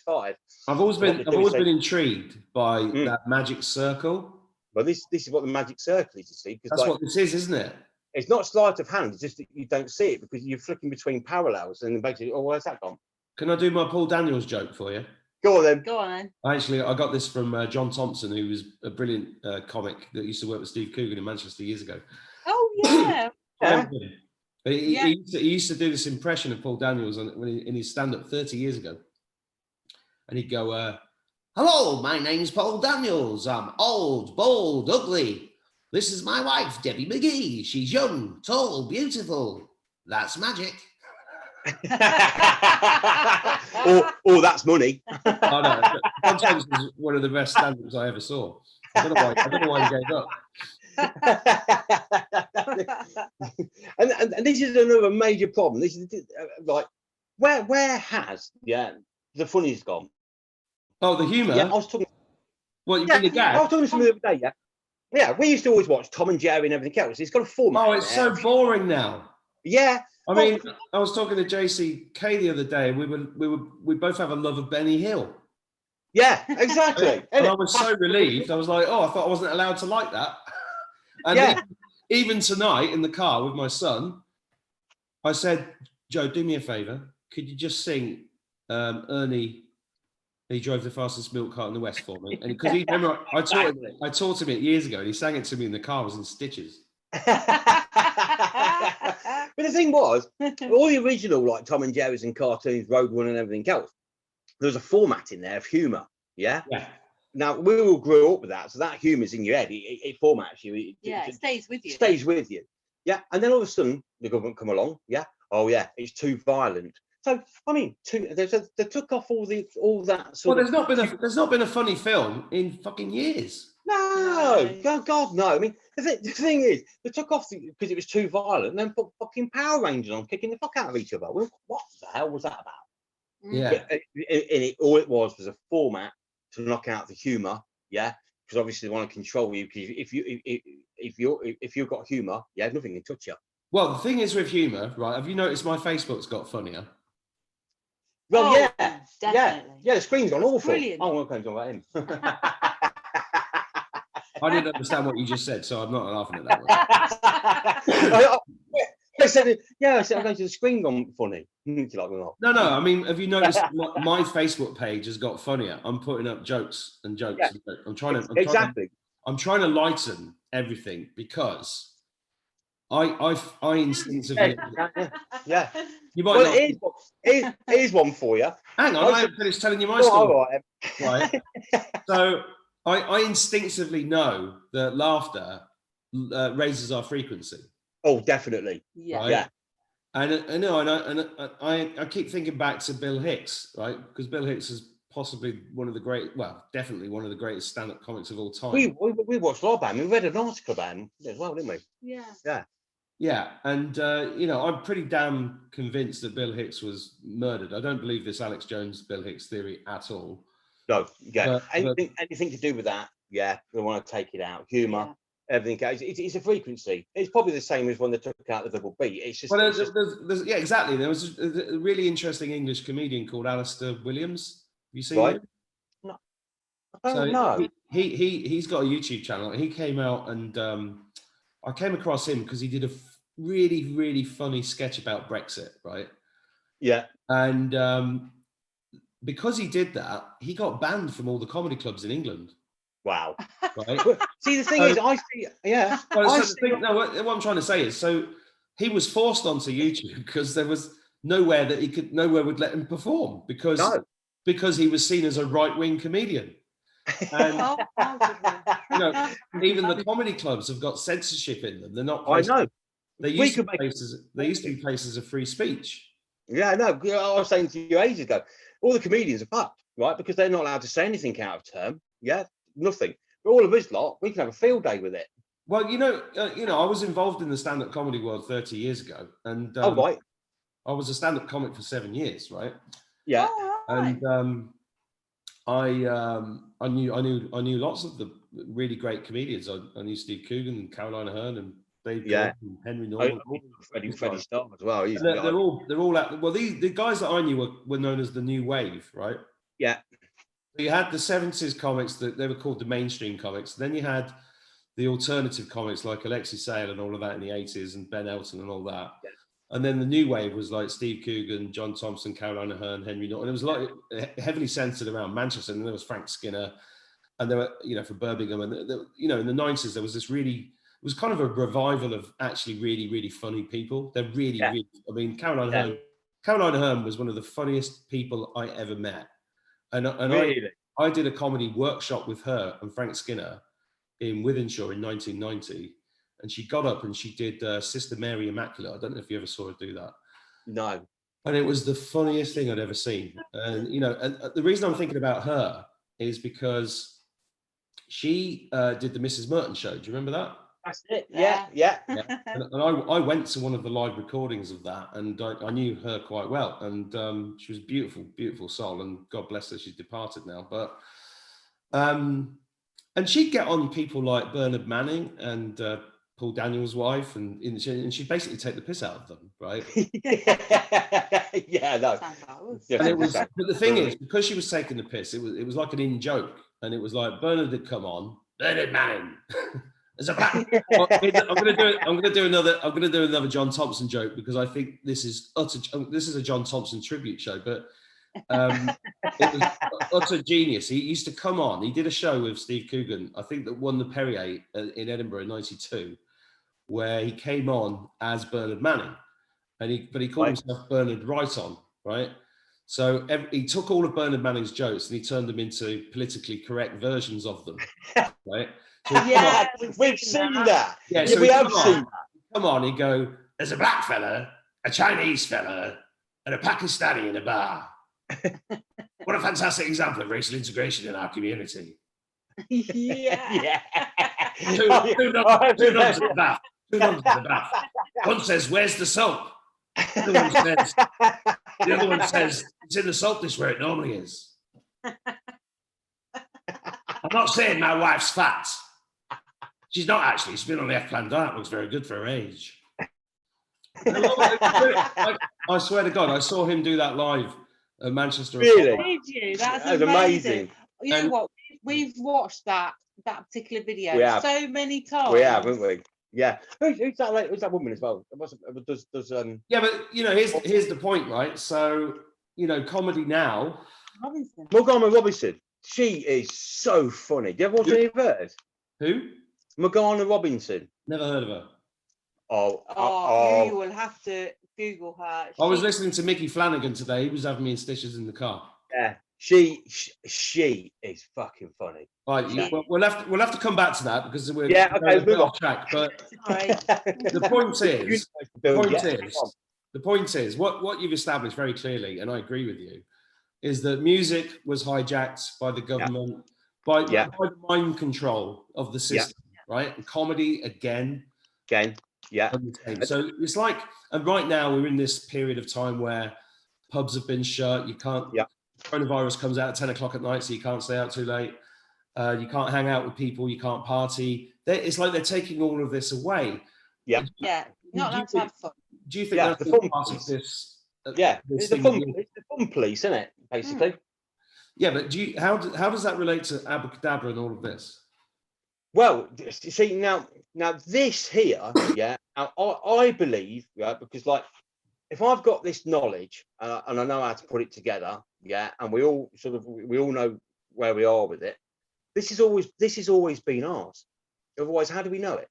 S2: 5.
S1: I've always been intrigued by that magic circle.
S2: Well, this is what the magic circle is, you see.
S1: That's like, what this is, isn't it?
S2: It's not sleight of hand. It's just that you don't see it because you're flicking between parallels and basically, oh, where's that gone?
S1: Can I do my Paul Daniels joke for you?
S2: Go on then.
S3: Go on then.
S1: Actually, I got this from John Thompson, who was a brilliant comic that used to work with Steve Coogan in Manchester years ago.
S3: Oh yeah.
S2: Yeah.
S1: He used to do this impression of Paul Daniels in his stand-up 30 years ago. And he'd go, hello, my name's Paul Daniels. I'm old, bald, ugly. This is my wife, Debbie McGee. She's young, tall, beautiful. That's magic.
S2: or that's money.
S1: I know. John Thompson is one of the best stand-ups I ever saw. I don't know why he gave up.
S2: and this is another major problem. This is like where has the funny's gone?
S1: Oh, the humour.
S2: Yeah, I was talking.
S1: What you mean, the gag?
S2: I was talking to somebody the other day. Yeah, we used to always watch Tom and Jerry and everything else. It's got a format.
S1: Oh, it's so boring now.
S2: Yeah.
S1: I mean, I was talking to JCK the other day. We both have a love of Benny Hill.
S2: Yeah, exactly.
S1: And I was so relieved. I was like, oh, I thought I wasn't allowed to like that. And
S2: yeah.
S1: even tonight in the car with my son, I said, Joe, do me a favor. Could you just sing Ernie, he drove the fastest milk cart in the West for me? And because he remember I taught him it years ago and he sang it to me in the car. I was in stitches.
S2: But the thing was, all the original like Tom and Jerry's and cartoons, Roadrunner and everything else, there was a format in there of humour. Yeah. Now we all grew up with that, so that humour's in your head. It formats you.
S3: It stays with you.
S2: Stays with you. Yeah. And then all of a sudden the government come along. Yeah. Oh yeah, it's too violent. So I mean, they took off all that sort
S1: of. Well, there's not been a funny film in fucking years.
S2: No, God, no. I mean, the thing is, they took off because it was too violent, and then put fucking Power Rangers on, kicking the fuck out of each other. Well, what the hell was that about?
S1: Yeah.
S2: And all it was a format to knock out the humour. Yeah, because obviously they want to control you. Because if you've got humour, yeah, nothing can touch you.
S1: Well, the thing is with humour, right? Have you noticed my Facebook's got funnier?
S2: Well,
S3: yeah, definitely.
S2: Yeah, the screen's gone awful.
S3: Brilliant.
S2: Oh, I'm going to talk about him.
S1: I didn't understand what you just said, so I'm not laughing at that one.
S2: I said I'm going to the screen gone funny.
S1: No, I mean, have you noticed my Facebook page has got funnier? I'm putting up jokes and jokes.
S2: Yeah.
S1: I'm trying to lighten everything because I instinctively.
S2: Yeah.
S1: You might
S2: here's one for you.
S1: Hang on, I haven't finished telling you my story. Right. So I instinctively know that laughter raises our frequency.
S2: Oh, definitely.
S3: Yeah.
S1: Right?
S2: Yeah.
S1: And I keep thinking back to Bill Hicks, right? Because Bill Hicks is possibly definitely one of the greatest stand-up comics of all time.
S2: We watched our band. We read an article about him as well, didn't we?
S3: Yeah.
S2: Yeah.
S1: Yeah, and I'm pretty damn convinced that Bill Hicks was murdered. I don't believe this Alex Jones Bill Hicks theory at all.
S2: No, yeah. Anything to do with that, yeah, they want to take it out. Humour, everything. It's a frequency. It's probably the same as when they took out the double beat. It's just.
S1: Well, yeah, exactly. There was a really interesting English comedian called Alistair Williams. Have you seen him?
S2: No. I don't know.
S1: He's got a YouTube channel. He came out and I came across him because he did a really, really funny sketch about Brexit, right?
S2: Yeah.
S1: And because he did that, he got banned from all the comedy clubs in England.
S2: Wow.
S1: Right.
S2: See, the thing is, I see. Yeah.
S1: Well, what I'm trying to say is, so he was forced onto YouTube because there was nowhere would let him perform because he was seen as a right-wing comedian. And even the comedy clubs have got censorship in them. They're not.
S2: I know.
S1: They used to be places of free speech.
S2: Yeah, I know. I was saying to you ages ago, all the comedians are fucked, right? Because they're not allowed to say anything out of term. Yeah, nothing. But all of us lot, we can have a field day with it.
S1: Well, I was involved in the stand-up comedy world 30 years ago, and
S2: right.
S1: I was a stand-up comic for 7 years, right?
S2: Yeah.
S1: And I knew lots of the really great comedians. I knew Steve Coogan and Caroline Aherne and Dave Gordon and Henry Norman.
S2: Freddie Starr as well.
S1: They're all out. Well, the guys that I knew were known as the New Wave, right?
S2: Yeah.
S1: So you had the 70s comics that they were called the mainstream comics. Then you had the alternative comics like Alexi Sale and all of that in the 80s, and Ben Elton and all that.
S2: Yeah.
S1: And then the new wave was like Steve Coogan, John Thompson, Caroline Aherne, Henry Norton. And it was like heavily centered around Manchester. And there was Frank Skinner, and there were, you know, from Birmingham. And, you know, in the 90s, there was this really, it was kind of a revival of actually really, really funny people. They're really, really, I mean, Caroline Aherne was one of the funniest people I ever met. And
S2: Really?
S1: I did a comedy workshop with her and Frank Skinner in Wythenshawe in 1990. And she got up and she did Sister Mary Immaculate. I don't know if you ever saw her do that.
S2: No.
S1: And it was the funniest thing I'd ever seen. And, you know, and the reason I'm thinking about her is because she did the Mrs. Merton show. Do you remember that?
S2: That's it. Yeah.
S1: And I went to one of the live recordings of that, and I knew her quite well. And she was a beautiful, beautiful soul. And God bless her, she's departed now. But and she'd get on people like Bernard Manning and Paul Daniels' wife, and she'd basically take the piss out of them, right?
S2: Yeah, no.
S1: And it was, but the thing is, because she was taking the piss, it was like an in joke, and it was like Bernard had come on, Bernard Manning. There's a black. I'm gonna do another John Thompson joke, because I think this is a John Thompson tribute show, but it was utter genius. He used to come on. He did a show with Steve Coogan, I think, that won the Perrier in Edinburgh in '92, where he came on as Bernard Manning, but he called himself Bernard Wright-on, right? So he took all of Bernard Manning's jokes and he turned them into politically correct versions of them, right? So
S2: yeah, we've seen that.
S1: Yeah, so
S2: we have seen that.
S1: Come on, he'd go, there's a black fella, a Chinese fella, and a Pakistani in a bar. What a fantastic example of racial integration in our community.
S3: Yeah.
S1: Two numbers in the bath. One says, where's the soap? The other one says, it's in the soap dish where it normally is. I'm not saying my wife's fat. She's not actually. She's been on the F-plan diet. Looks very good for her age. I swear to God, I saw him do that live at Manchester.
S2: Really?
S3: Did you? That's
S2: amazing.
S3: You know what? We've watched that particular video so many times.
S2: We have, haven't we? Yeah. Who's that woman as well?
S1: Yeah, but you know, here's the point, right? So, you know, comedy now.
S2: Morgana Robinson. She is so funny. Do you ever watch any of hers?
S1: Who?
S2: Morgana Robinson.
S1: Never heard of her.
S3: You will have to Google her.
S1: I was listening to Mickey Flanagan today. He was having me in stitches in the car.
S2: Yeah, she is fucking funny.
S1: Right, we'll have to come back to that, because we're off track. But the point is, what you've established very clearly, and I agree with you, is that music was hijacked by the government, by the mind control of the system, right? And comedy again.
S2: Yeah.
S1: So it's like, and right now we're in this period of time where pubs have been shut. You can't. Coronavirus comes out at 10 o'clock at night, so you can't stay out too late. You can't hang out with people. You can't party. It's like they're taking all of this away.
S3: Yeah. Not allowed to have fun.
S1: Do you think that's
S2: the fun
S1: part of this?
S2: It's the fun police, isn't it? Basically.
S1: Yeah, but how does that relate to Abracadabra and all of this?
S2: Well, you see, now this here, now I believe, because like, if I've got this knowledge and I know how to put it together, and we all know where we are with it, this has always been ours. Otherwise, how do we know it?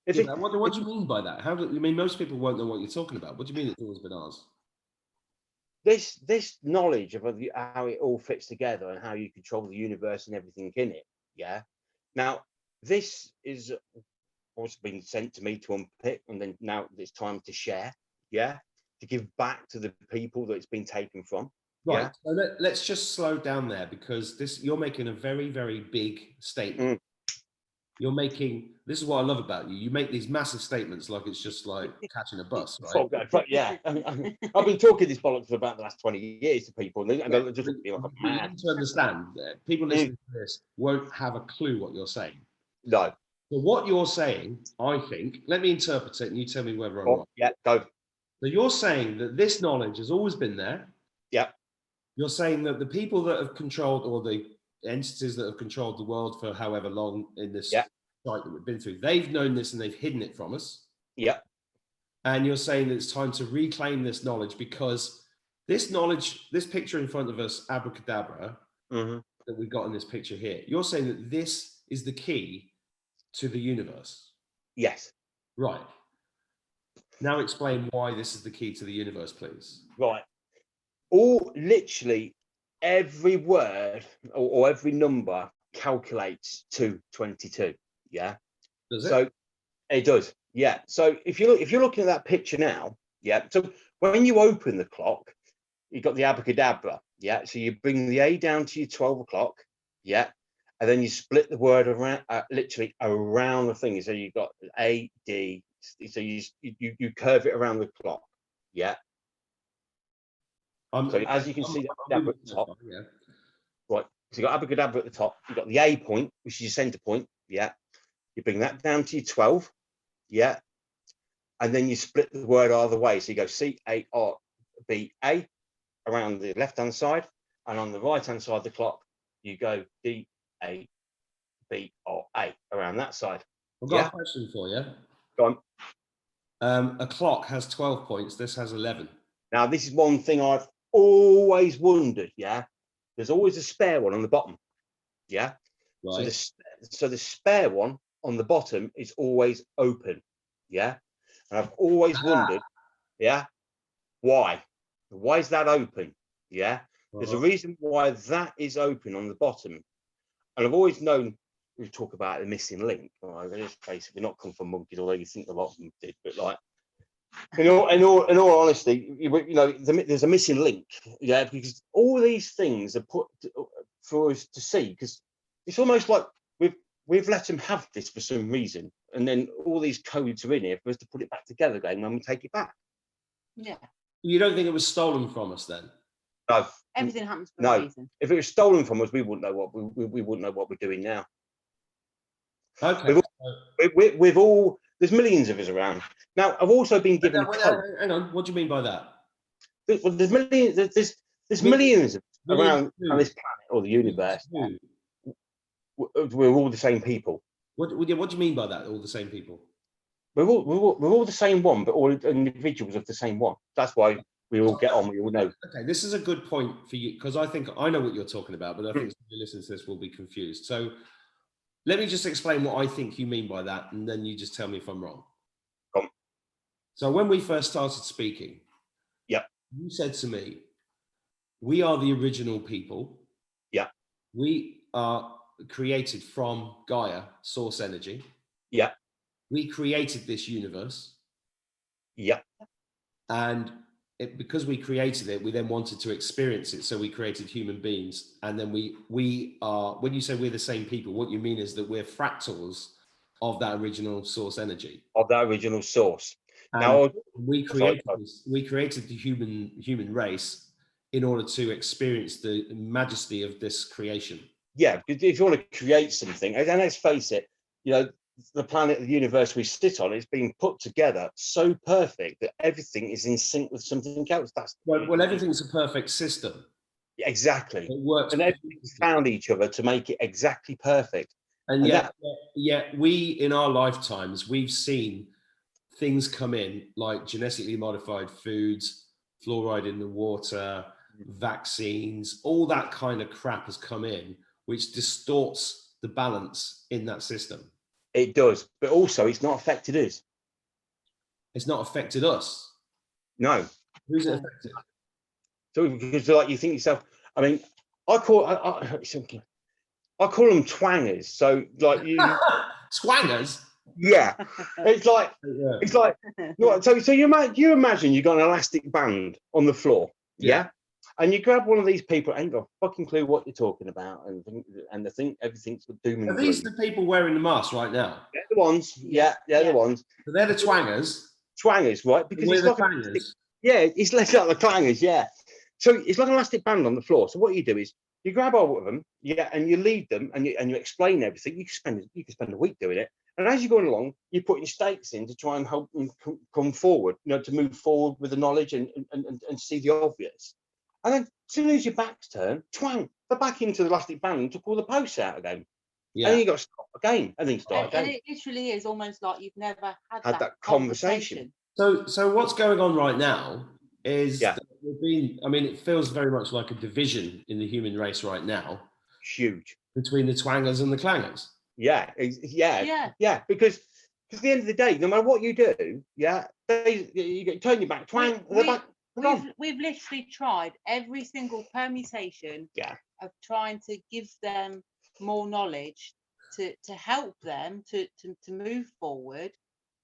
S1: What do you mean by that? Most people won't know what you're talking about. What do you mean it's always been ours?
S2: This knowledge of how it all fits together and how you control the universe and everything in it, Now, this is also been sent to me to unpick, and then now it's time to share, to give back to the people that it's been taken from.
S1: Right. Yeah? So let's just slow down there, because you're making a very, very big statement. This is what I love about you. You make these massive statements like it's just like catching a bus, right?
S2: Yeah. I've been talking this bollocks for about the last 20 years to people, and they'll just be like,
S1: you need to understand that people listening to this won't have a clue what you're saying.
S2: No.
S1: So what you're saying, I think, let me interpret it and you tell me whether I'm right.
S2: Yeah, go.
S1: So you're saying that this knowledge has always been there.
S2: Yeah.
S1: You're saying that the people that have controlled, or the entities that have controlled the world for however long in this insight that we've been through. They've known this and they've hidden it from us.
S2: Yeah.
S1: And you're saying that it's time to reclaim this knowledge, because this knowledge, this picture in front of us, Abracadabra, that we've got in this picture here, you're saying that this is the key to the universe.
S2: Yes.
S1: Right. Now explain why this is the key to the universe, please.
S2: Right. Literally every word or every number calculates to 22. Yeah.
S1: Does it?
S2: So it does. Yeah. So if you're looking at that picture now, yeah. So when you open the clock, you've got the Abracadabra. Yeah. So you bring the A down to your 12 o'clock. Yeah. And then you split the word around, literally around the thing. So you've got A, D. So you curve it around the clock. Yeah. So as you can see, Abracadabra at the top.
S1: Yeah.
S2: Right. So you've got Abracadabra at the top. You've got the A point, which is your center point. Yeah. You bring that down to your 12. Yeah. And then you split the word either way. So you go C-A-R-B-A around the left-hand side. And on the right-hand side of the clock, you go D-A-B-R-A around that side.
S1: I've got a question for you.
S2: Go
S1: on. A clock has 12 points. This has 11.
S2: Now, this is one thing I've always wondered. Yeah. There's always a spare one on the bottom. Yeah.
S1: Right.
S2: So the spare one on the bottom is always open. Yeah. And I've always wondered, yeah, why? Why is that open? Yeah. There's a reason why that is open on the bottom. And I've always known, we talk about the missing link. Right? Let's face it, we're not come from monkeys, although you think a lot of them did, but like, in all honesty, you know, there's a missing link. Yeah. Because all these things are put for us to see, because it's almost like we've let them have this for some reason, and then all these codes are in here for us to put it back together again when we take it back.
S3: Yeah.
S1: You don't think it was stolen from us then?
S2: No.
S3: Everything happens for a reason.
S2: If it was stolen from us, we wouldn't know what we wouldn't know what we're doing now.
S1: Okay.
S2: We've all there's millions of us around. Now, I've also been given.
S1: Hang on. What do you mean by that?
S2: Well, there's millions. There's millions of us around on this planet or the universe. We're all the same people.
S1: What do you mean by that? All the same people?
S2: We're all the same one, but all individuals of the same one. That's why we all get on. We all know.
S1: Okay, this is a good point for you, because I think I know what you're talking about, but I think some who listen to this will be confused. So let me just explain what I think you mean by that, and then you just tell me if I'm wrong. So when we first started speaking, you said to me, we are the original people.
S2: Yeah.
S1: We are created from Gaia, source energy.
S2: Yeah.
S1: We created this universe.
S2: Yeah.
S1: And because we created it, we then wanted to experience it. So we created human beings. And then we are, when you say we're the same people, what you mean is that we're fractals of that original source energy.
S2: Of that original source.
S1: And
S2: now
S1: we created the human race in order to experience the majesty of this creation.
S2: Yeah, because if you want to create something, and let's face it, you know, the planet, the universe we sit on, is being put together so perfect that everything is in sync with something else.
S1: Well, everything's a perfect system.
S2: Exactly.
S1: It works.
S2: And everything's found each other to make it exactly perfect.
S1: And yet we, in our lifetimes, we've seen things come in like genetically modified foods, fluoride in the water, vaccines, all that kind of crap has come in, which distorts the balance in that system.
S2: It does, but also it's not affected us.
S1: It's not affected us.
S2: No.
S1: Who's it affected?
S2: So because like you think yourself, I mean, I call them twangers. So like you
S1: twangers.
S2: Yeah, it's like so you imagine you got an elastic band on the floor, yeah, and you grab one of these people and ain't got a fucking clue what you're talking about, and they think everything's doom and gloom.
S1: Are these the people wearing the mask right now?
S2: They're the ones, the ones.
S1: So they're the twangers.
S2: Twangers, right? Because it's like it's like the clangers, yeah. So it's like an elastic band on the floor. So what you do is you grab hold of them, and you lead them, and you explain everything. You can spend a week doing it. And as you're going along, you're putting stakes in to try and help them come forward, you know, to move forward with the knowledge and see the obvious. And then as soon as your back's turned, twang, they're back into the elastic band and took all the posts out again.
S1: Yeah.
S2: And then you got to start again, and then start
S3: And
S2: again.
S3: it literally is almost like you've never had
S2: That conversation.
S1: So what's going on right now is
S2: Yeah.
S1: that I mean, it feels very much like a division in the human race right now
S2: Huge.
S1: between the twangers and the clangers.
S2: Yeah, because at the end of the day, no matter what you do, you turn your back, twang, they're back.
S3: We've literally tried every single permutation of trying to give them more knowledge to help them to move forward,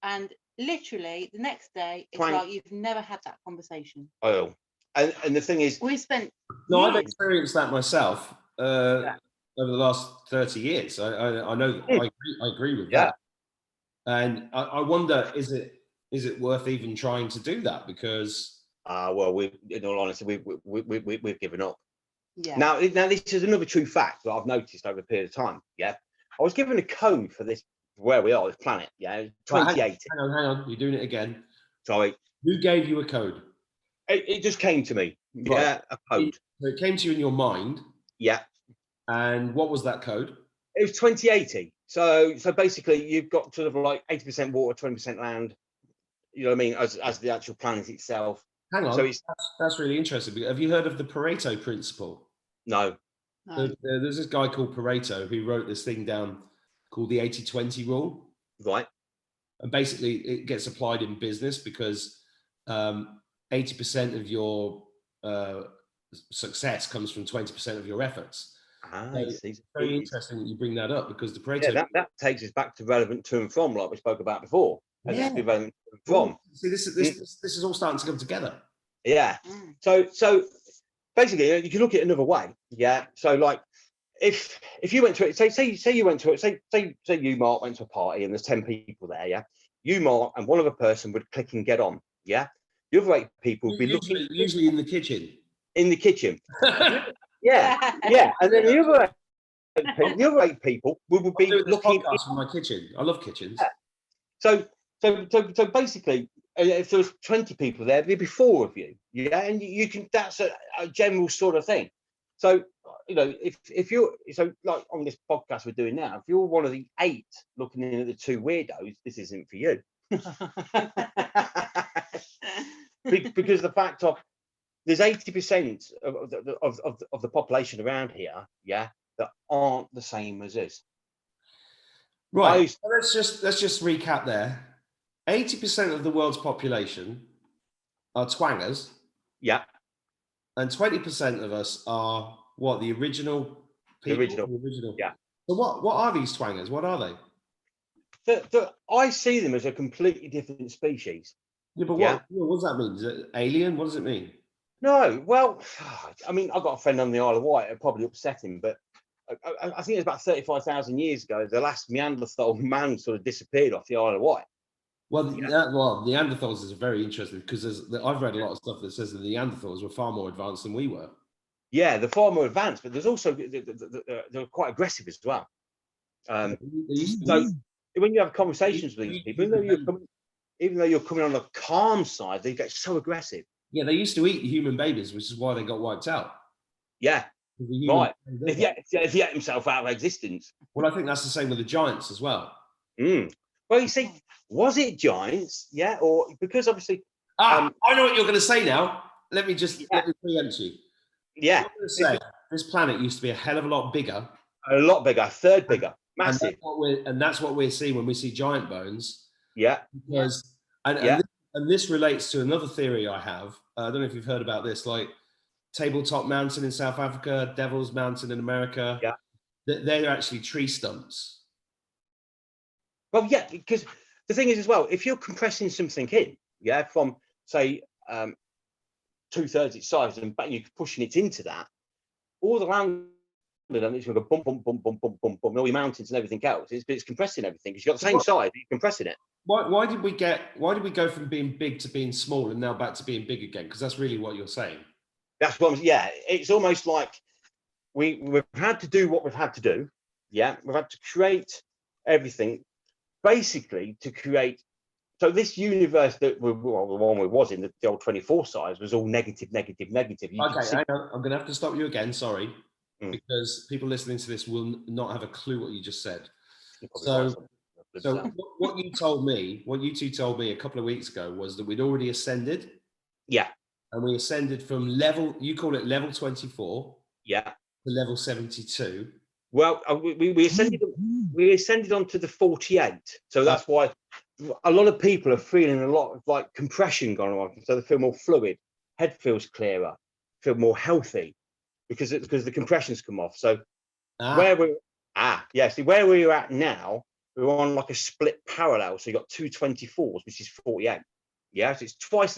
S3: and literally the next day it's like you've never had that conversation.
S2: Oh, and the thing is,
S3: we spent
S1: I've experienced that myself over the last 30 years. I know I agree with that, and I wonder, is it worth even trying to do that? Because
S2: well, in all honesty, we've given up.
S3: Yeah.
S2: Now this is another true fact that I've noticed over a period of time. Yeah, I was given a code for this, where we are, this planet. Yeah, 2080.
S1: Hang on, you're doing it again.
S2: Sorry.
S1: Who gave you a code?
S2: It just came to me.
S1: Right.
S2: Yeah, a code.
S1: It came to you in your mind.
S2: Yeah.
S1: And what was that code?
S2: It was 2080. So basically, you've got sort of like 80% water, 20% land. You know what I mean? As the actual planet itself.
S1: Hang on.
S2: So
S1: that's really interesting. Have you heard of the Pareto Principle?
S2: No.
S1: There's this guy called Pareto who wrote this thing down called the 80-20 rule.
S2: Right.
S1: And basically, it gets applied in business because 80% of your success comes from 20% of your efforts. It's very interesting that you bring that up, because the Pareto
S2: that takes us back to relevant to and from, like we spoke about before. And relevant to and from.
S1: See, this is all starting to come together.
S2: Yeah. So basically, you can look at it another way. Yeah. So like, if you went to it, say you went to it, say you, Mark, went to a party and there's 10 people there. Yeah. You, Mark, and one other person would click and get on. Yeah. The other 8 people would be
S1: usually in the kitchen.
S2: In the kitchen. Yeah. And then the other 8 people would be looking
S1: from my kitchen. I love kitchens.
S2: Yeah. So basically, if there was 20 people there, there'd be 4 of you. Yeah, and you can. That's a general sort of thing. So if you're like on this podcast we're doing now, if you're one of the 8 looking in at the 2 weirdos, this isn't for you. Because the fact of there's 80% of the population around here, that aren't the same as us.
S1: Right. So let's just recap there. 80% of the world's population are twangers.
S2: Yeah. And
S1: 20% of us are what? The original people?
S2: The original. Yeah.
S1: So what are these twangers? What are they?
S2: I see them as a completely different species.
S1: Yeah, but what does that mean? Is it alien? What does it mean?
S2: No, well, I mean, I've got a friend on the Isle of Wight. It probably upset him, but I think it's about 35,000 years ago, the last Neanderthal man sort of disappeared off the Isle of Wight.
S1: Well, Neanderthals is very interesting, because I've read a lot of stuff that says that the Neanderthals were far more advanced than we were.
S2: Yeah, they're far more advanced, but there's also they're quite aggressive as well. So when you have conversations with these people, even though you're coming on the calm side, they get so aggressive.
S1: Yeah, they used to eat human babies, which is why they got wiped out.
S2: Yeah, right. If he ate himself out of existence.
S1: Well, I think that's the same with the giants as well.
S2: Well, you see, was it giants? Yeah, or because obviously.
S1: I know what you're going to say now. Let me preempt you.
S2: Yeah.
S1: I'm going to say this planet used to be a hell of a lot bigger.
S2: A lot bigger, a third bigger, massive.
S1: And that's what we're seeing when we see giant bones.
S2: Yeah.
S1: Because and this relates to another theory I have. I don't know if you've heard about this, like Tabletop Mountain in South Africa, Devil's Mountain in America.
S2: Yeah.
S1: They're actually tree stumps.
S2: Well, yeah, because the thing is as well, if you're compressing something in, from say 2/3 its size, and you're pushing it into that, all the land, and it's going to go bump, bump, bump, bump, bump, bump, bump, all your mountains and everything else. It's compressing everything because you've got the same size, but you're compressing it.
S1: Why did we go from being big to being small and now back to being big again? Because that's really what you're saying.
S2: That's what it's almost like we've had to do what we've had to do. Yeah, we've had to create everything basically to create. So this universe that the one we was in, the old 24 size, was all negative.
S1: Okay, I'm going to have to stop you again. Sorry. because people listening to this will not have a clue what you just said.
S2: So
S1: what you told me, what you two told me a couple of weeks ago was that we'd already ascended.
S2: Yeah.
S1: And we ascended from level, you call it level 24.
S2: Yeah.
S1: To level 72.
S2: Well, we ascended onto the 48. So that's why a lot of people are feeling a lot of like compression going on. So they feel more fluid, head feels clearer, feel more healthy because the compression's come off. So where we're at now, we're on like a split parallel. So you got two 24s, which is 48. Yeah, so it's twice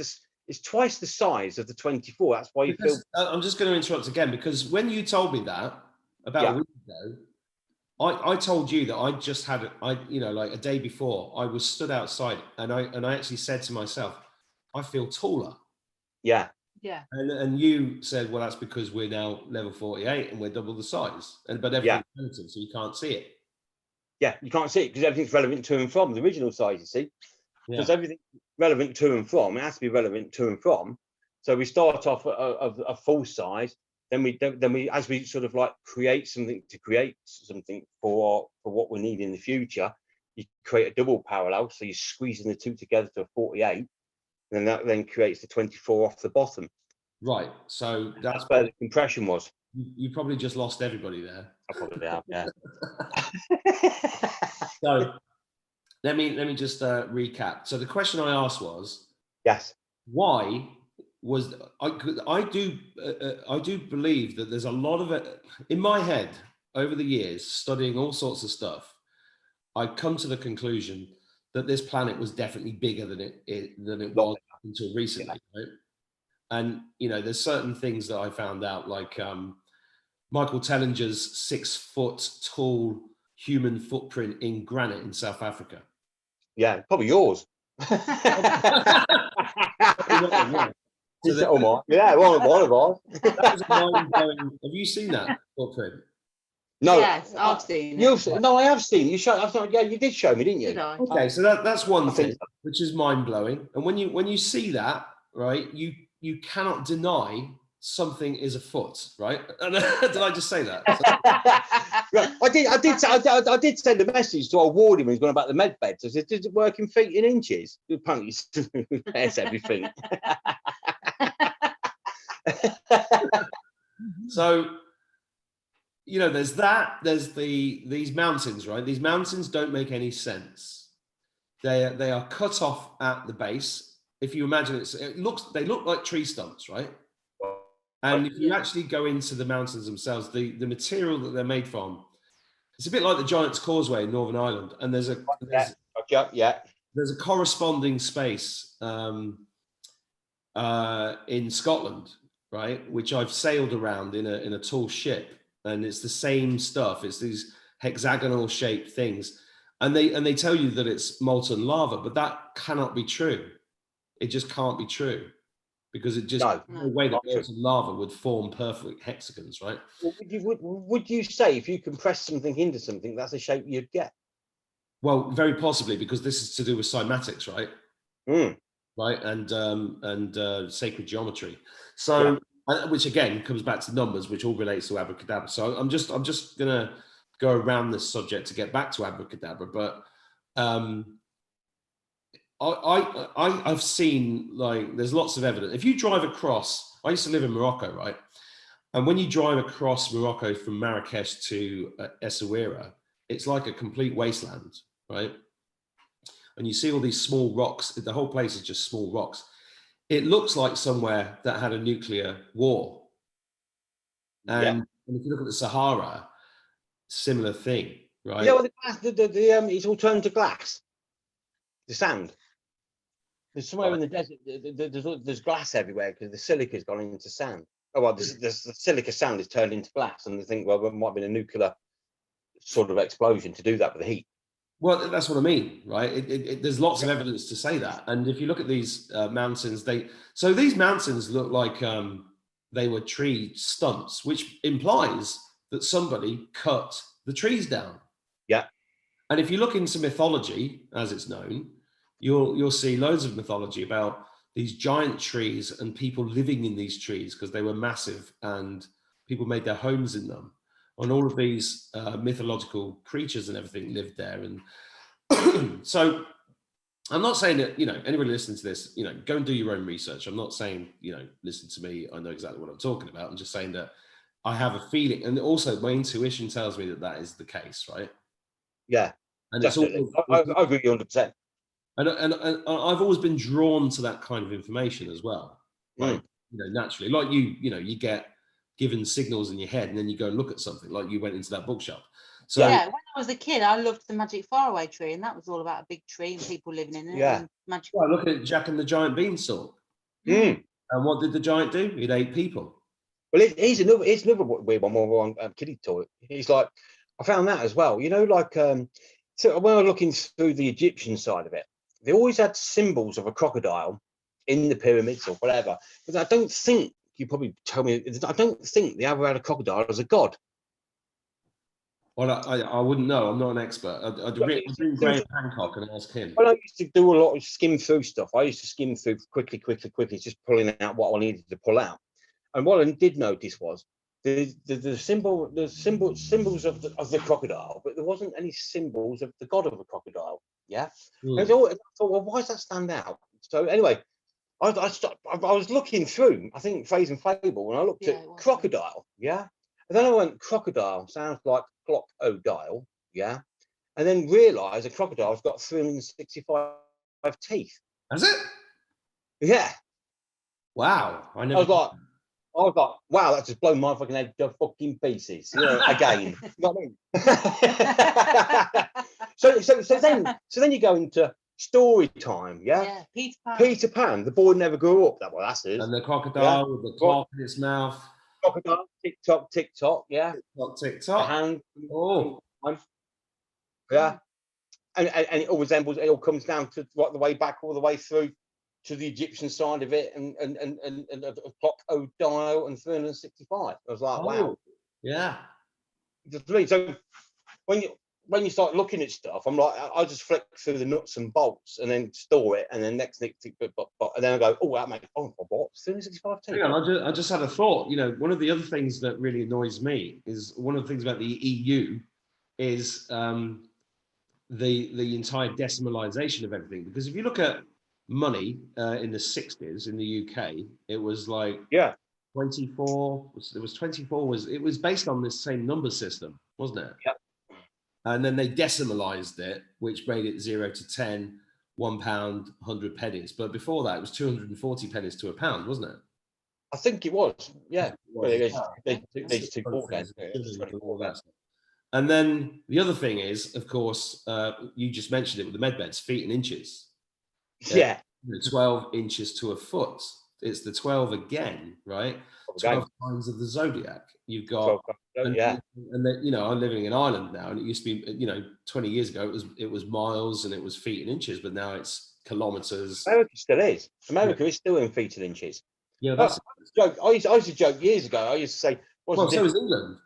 S2: the size of the 24. That's why you feel.
S1: I'm just going to interrupt again, because when you told me that about a week ago, I told you that I just had like a day before I was stood outside and I actually said to myself, I feel taller.
S2: Yeah.
S3: Yeah.
S1: And you said, well, that's because we're now level 48 and we're double the size. But everything's relative, so you can't see it.
S2: Yeah, you can't see it because everything's relevant to and from the original size, you see. Because everything's relevant to and from, it has to be relevant to and from. So we start off of a full size, then we as we sort of like create something for what we need in the future, you create a double parallel. So you're squeezing the two together to a 48, and that then creates the 24 off the bottom.
S1: Right. So that's
S2: where the compression was.
S1: You probably just lost everybody there.
S2: I probably have, yeah.
S1: So let me just recap. So the question I asked was,
S2: yes,
S1: why was I do believe that there's a lot of it in my head over the years, studying all sorts of stuff. I come to the conclusion that this planet was definitely bigger than it was until recently, right? And there's certain things that I found out, like Michael Tellinger's 6 foot tall human footprint in granite in South Africa.
S2: Yeah, probably yours.
S1: So
S2: one of ours.
S1: That was mind-blowing. Have you seen that footprint?
S3: No. Yes, I've seen it.
S2: No, I have seen. You showed. Yeah, you did show me, didn't you?
S3: Did I?
S1: Okay, so that's one thing, which is mind-blowing. And when you see that, right, you cannot deny something is a foot, right? Did I just say that?
S2: Right. I did send a message to our warden when he's going about the med beds. I said, does it work in feet and inches? Apparently, that's everything.
S1: So, there's that. There's these mountains, right? These mountains don't make any sense. They are cut off at the base. If you imagine they look like tree stumps, right? And if you actually go into the mountains themselves, the material that they're made from, it's a bit like the Giant's Causeway in Northern Ireland. And there's a corresponding space in Scotland, right, which I've sailed around in a tall ship, and it's the same stuff. It's these hexagonal shaped things, and they tell you that it's molten lava, but that cannot be true. It just can't be true, because it just no way that molten lava would form perfect hexagons, right?
S2: Well, would you say if you compress something into something, that's a shape you'd get?
S1: Well, very possibly, because this is to do with cymatics, right? Right, and sacred geometry. So, which again comes back to numbers, which all relates to abracadabra. So I'm just gonna go around this subject to get back to abracadabra, but I've seen, like, there's lots of evidence. If you drive across, I used to live in Morocco, right? And when you drive across Morocco from Marrakesh to Essaouira, it's like a complete wasteland, right? And you see all these small rocks. The whole place is just small rocks. It looks like somewhere that had a nuclear war. And if you look at the Sahara, similar thing, right?
S2: You know, it's all turned to glass. The sand. There's somewhere in the desert. There's glass everywhere because the silica's gone into sand. Oh well, the silica sand is turned into glass, and they think, well, there might be a nuclear sort of explosion to do that with the heat.
S1: Well, that's what I mean, right? There's lots of evidence to say that. And if you look at these mountains, these mountains look like they were tree stumps, which implies that somebody cut the trees down.
S2: Yeah.
S1: And if you look into mythology, as it's known, you'll see loads of mythology about these giant trees and people living in these trees because they were massive and people made their homes in them. and all of these mythological creatures and everything lived there. And so I'm not saying that, anybody listening to this, go and do your own research. I'm not saying, listen to me, I know exactly what I'm talking about. I'm just saying that I have a feeling, and also my intuition tells me that that is the case, right?
S2: Yeah,
S1: and
S2: definitely. I agree 100%.
S1: And I've always been drawn to that kind of information as well, right? Naturally, like you get given signals in your head, and then you go and look at something, like you went into that bookshop. So
S3: yeah, when I was a kid, I loved the Magic Faraway tree, and that was all about a big tree and people living in it.
S2: Yeah.
S3: And magic.
S1: Well, look at Jack and the Giant Beanstalk.
S2: Mm.
S1: And what did the giant do? It ate people.
S2: Well, he's another weird one more on kiddie toy. He's like, I found that as well. So when I was looking through the Egyptian side of it, they always had symbols of a crocodile in the pyramids or whatever. But I don't think, you probably tell me, I don't think they ever had a crocodile as a god.
S1: Well, I wouldn't know. I'm not an expert. I'd bring Graham Hancock and ask him.
S2: Well, I used to do a lot of skim through stuff. I used to skim through quickly, just pulling out what I needed to pull out. And what I did notice was the symbols of the crocodile, but there wasn't any symbols of the god of the crocodile. Yeah. And I thought, well, why does that stand out? So anyway, I was looking through, I think, Phrase and Fable, and I looked at crocodile. Yeah. And then I went, crocodile sounds like crocodile. Yeah. And then realised a crocodile's got 365 teeth.
S1: Has it?
S2: Yeah.
S1: Wow. I
S2: was like, wow, that's just blown my fucking head to fucking pieces. Again. You know what I mean? so then you go into story time, yeah?
S3: Yeah,
S2: Peter Pan, the boy never grew up. That's it.
S1: And the crocodile with the clock in its mouth.
S2: Crocodile, tick tock, yeah.
S1: Tick tock.
S2: Hand.
S1: Oh.
S2: Yeah. And it all resembles, it all comes down to right the way back, all the way through to the Egyptian side of it, and crocodile and 365. I was like, wow.
S1: Yeah.
S2: So when you start looking at stuff, I'm like, I just flick through the nuts and bolts and then store it, and then next and then I go, oh, that makes what 365 teeth.
S1: Hang on, I just had a thought. One of the other things that really annoys me is one of the things about the EU is the entire decimalization of everything. Because if you look at money in the 60s in the UK, it was like 24. It was based on this same number system, wasn't it?
S2: Yep.
S1: And then they decimalized it, which made it 0 to 10, £1, 100 pennies. But before that, it was 240 pennies to a pound, wasn't it?
S2: I think it was. Yeah.
S1: These two And then the other thing is, of course, you just mentioned it with the med beds, feet and inches.
S2: Yeah.
S1: 12 inches to a foot. It's the 12 again, right? 12 signs of the zodiac. You've got, and then, I'm living in Ireland now, and it used to be, 20 years ago, it was miles and it was feet and inches, but now it's kilometers.
S2: America still is. America is still in feet and inches.
S1: Yeah, that's
S2: joke. I used to joke years ago. I used to say,
S1: so is England.